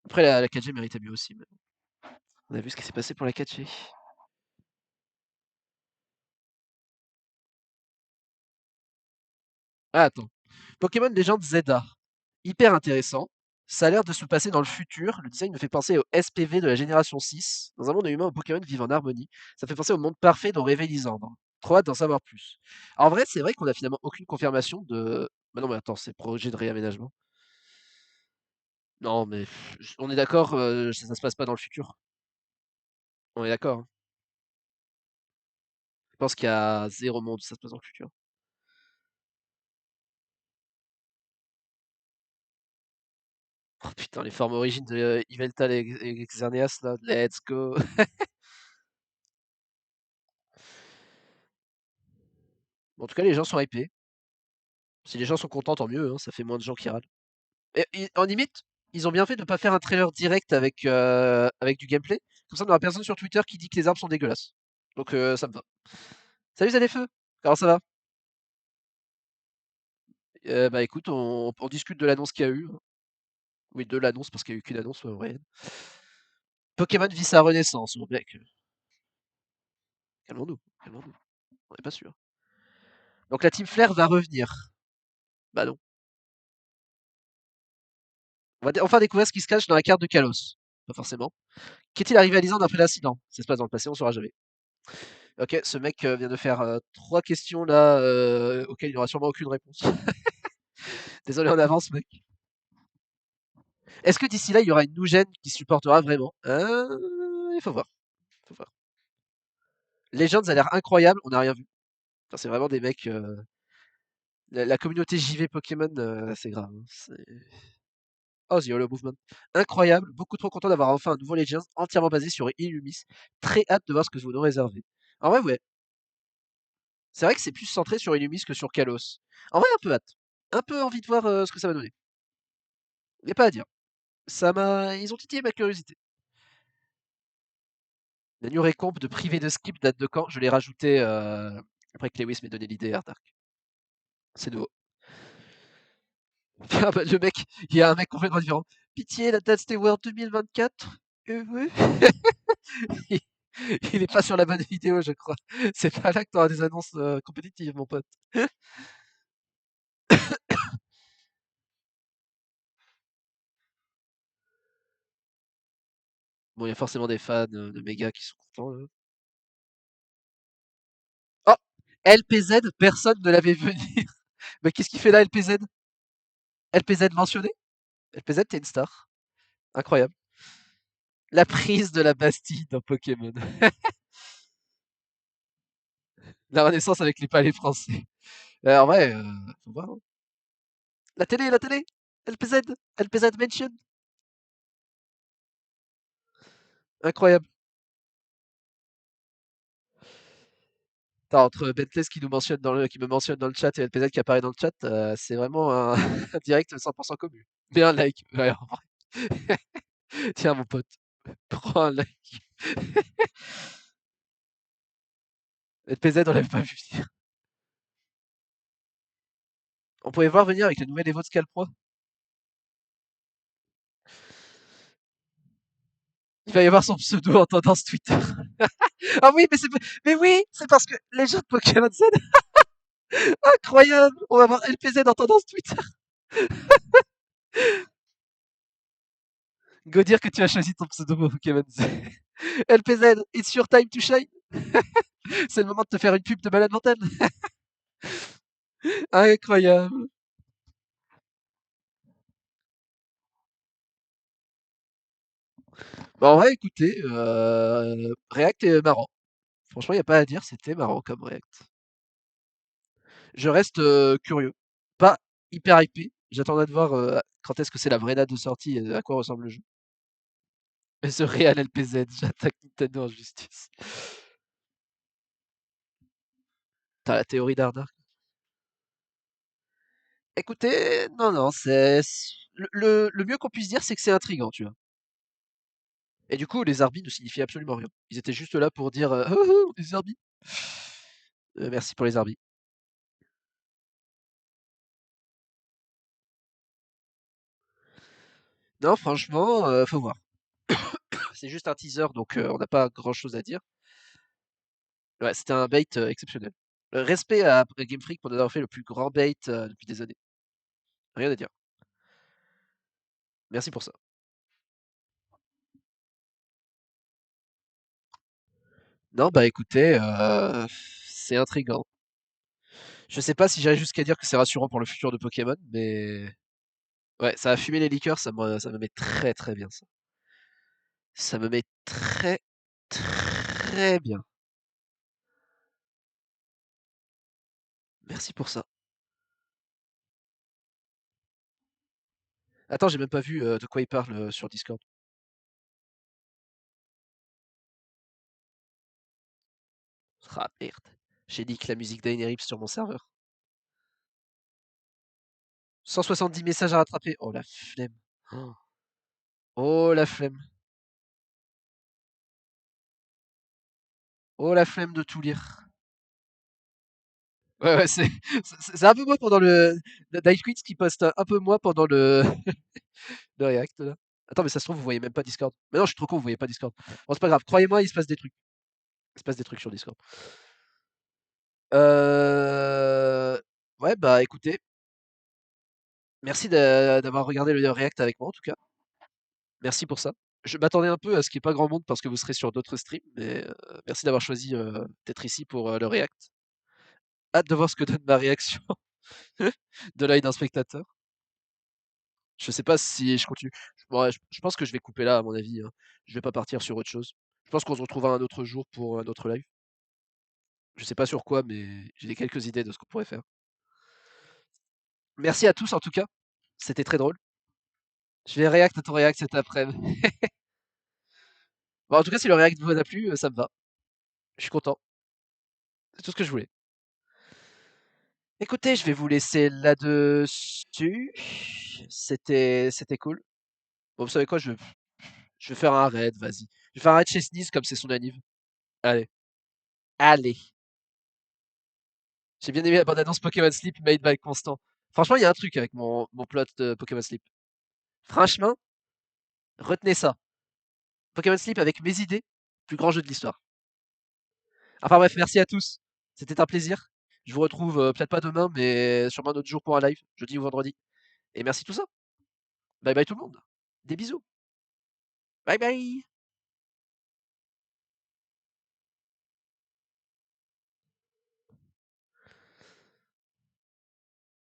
Après, la 4G méritait mieux aussi. Mais on a vu ce qui s'est passé pour la 4G. Ah, attends. Pokémon Legends Zelda. Hyper intéressant. Ça a l'air de se passer dans le futur. Le design me fait penser au SPV de la génération 6. Dans un monde où humains et Pokémon vivent en harmonie. Ça fait penser au monde parfait dont rêvait Lisandre. Trop hâte d'en savoir plus. En vrai, c'est vrai qu'on a finalement aucune confirmation de. Bah non, mais attends, c'est projet de réaménagement. Non, mais on est d'accord, ça se passe pas dans le futur. On est d'accord, hein. Je pense qu'il y a 0 monde où ça se passe dans le futur. Oh putain, les formes origines de Yveltal et Xerneas là, let's go. Bon, en tout cas, les gens sont hypés. Si les gens sont contents, tant mieux, hein, ça fait moins de gens qui râlent. Et en limite, ils ont bien fait de ne pas faire un trailer direct avec du gameplay. Comme ça, on aura personne sur Twitter qui dit que les arbres sont dégueulasses. Donc ça me va. Salut Feu. Comment ça va? Bah écoute, on discute de l'annonce qu'il y a eu. Oui, de l'annonce, parce qu'il n'y a eu qu'une annonce réelle. Pokémon vit sa renaissance, mon mec. Calmons-nous, calmons-nous. On n'est pas sûr. Donc la Team Flare va revenir. Bah non. On va enfin découvrir ce qui se cache dans la carte de Kalos. Pas forcément. Qu'est-il arrivé à Lisandre après l'accident? Ça se passe dans le passé, on saura jamais. Ok, ce mec vient de faire 3 questions là auxquelles il n'aura sûrement aucune réponse. Désolé en avance, mec. Est-ce que d'ici là, il y aura une nougène qui supportera vraiment? Il faut voir. Faut voir. Legends a l'air incroyable, on n'a rien vu. Enfin, c'est vraiment des mecs. La communauté JV Pokémon, c'est grave, hein. Oh, The Hollow Movement. Incroyable, beaucoup trop content d'avoir enfin un nouveau Legends entièrement basé sur Illumis. Très hâte de voir ce que vous nous réservez. En vrai, ouais. C'est vrai que c'est plus centré sur Illumis que sur Kalos. En vrai, un peu hâte. Un peu envie de voir ce que ça va donner. Il n'y a pas à dire. Ils ont titillé ma curiosité. La new récomp de privé de skip date de quand? Je l'ai rajouté après que Lewis m'ait donné l'idée, Dark. C'est nouveau. Ah bah, le mec, il y a un mec complètement différent. Pitié, la date c'était World 2024? Ouais. Il il est pas sur la bonne vidéo, je crois. C'est pas là que t'auras des annonces compétitives, mon pote. Bon, il y a forcément des fans de Mega qui sont contents, là. Oh! LPZ, personne ne l'avait vu venir. Mais qu'est-ce qu'il fait là, LPZ? LPZ mentionné? LPZ, t'es une star. Incroyable. La prise de la Bastille dans Pokémon. La renaissance avec les palais français. En vrai, faut voir, hein. La télé, la télé! LPZ! LPZ mention! Incroyable. Attends, entre Bentless qui me mentionne dans le chat et LPZ qui apparaît dans le chat, c'est vraiment un, un direct 100% commu. Mais un like, ouais, en vrai. Tiens, mon pote, prends un like. LPZ, on l'avait pas vu venir. On pouvait voir venir avec le nouvel Evo de Scalpro. Il va y avoir son pseudo en tendance Twitter. Ah oui, mais oui, c'est parce que les jeux de Pokémon Z, incroyable! On va avoir LPZ en tendance Twitter. Go dire que tu as choisi ton pseudo pour Pokémon Z. LPZ, it's your time to shine. C'est le moment de te faire une pub de malade mental. Incroyable. Bah, en vrai, écoutez, React est marrant. Franchement, il y a pas à dire, c'était marrant comme React. Je reste curieux, pas hyper hypé. J'attendais de voir quand est-ce que c'est la vraie date de sortie et à quoi ressemble le jeu. The Real LPZ, j'attaque Nintendo en justice. T'as la théorie d'Ardar? Écoutez, non, le mieux qu'on puisse dire, c'est que c'est intriguant, tu vois. Et du coup, les arbitres ne signifiaient absolument rien. Ils étaient juste là pour dire «Oh, oh, les arbitres». Merci pour les arbitres. Non, franchement, faut voir. C'est juste un teaser, donc on n'a pas grand-chose à dire. Ouais, c'était un bait exceptionnel. Respect à Game Freak pour nous avoir fait le plus grand bait depuis des années. Rien à dire. Merci pour ça. Non, bah écoutez, c'est intriguant. Je sais pas si j'irais jusqu'à dire que c'est rassurant pour le futur de Pokémon, mais ouais, ça a fumé les liqueurs, ça me met très très bien ça. Ça me met très très bien. Merci pour ça. Attends, j'ai même pas vu de quoi il parle sur Discord. Ah merde. J'ai leak la musique d'Aenerips sur mon serveur. 170 messages à rattraper. Oh la flemme. Oh, oh, la flemme. Oh la flemme de tout lire. Ouais, ouais, c'est un peu moi pendant le Dive Quits qui poste un peu moi pendant le le React là. Attends, mais ça se trouve, vous voyez même pas Discord. Mais non, je suis trop con, vous voyez pas Discord. Bon, c'est pas grave. Croyez-moi, il se passe des trucs. Il se passe des trucs sur Discord. Euh... Ouais, bah écoutez, merci d'avoir regardé le React avec moi en tout cas. Merci pour ça. Je m'attendais un peu à ce qu'il n'y ait pas grand monde parce que vous serez sur d'autres streams, mais merci d'avoir choisi d'être ici pour le React. Hâte de voir ce que donne ma réaction de l'œil d'un spectateur. Je sais pas si je continue. Ouais, je pense que je vais couper là, à mon avis, hein. Je vais pas partir sur autre chose. Je pense qu'on se retrouvera un autre jour pour un autre live. Je sais pas sur quoi, mais j'ai quelques idées de ce qu'on pourrait faire. Merci à tous en tout cas. C'était très drôle. Je vais react à ton react cet après-midi. Bon, en tout cas, si le react vous a plu, ça me va. Je suis content. C'est tout ce que je voulais. Écoutez, je vais vous laisser là-dessus. C'était cool. Bon, vous savez quoi, je vais faire un raid, vas-y. Je vais faire un raid chez Sneeze comme c'est son anniv. Allez. Allez. J'ai bien aimé la bande-annonce Pokémon Sleep made by Constant. Franchement, il y a un truc avec mon plot de Pokémon Sleep. Franchement, retenez ça. Pokémon Sleep avec mes idées, plus grand jeu de l'histoire. Enfin bref, merci à tous. C'était un plaisir. Je vous retrouve peut-être pas demain, mais sûrement un autre jour pour un live, jeudi ou vendredi. Et merci tout ça. Bye bye tout le monde. Des bisous. Bye bye.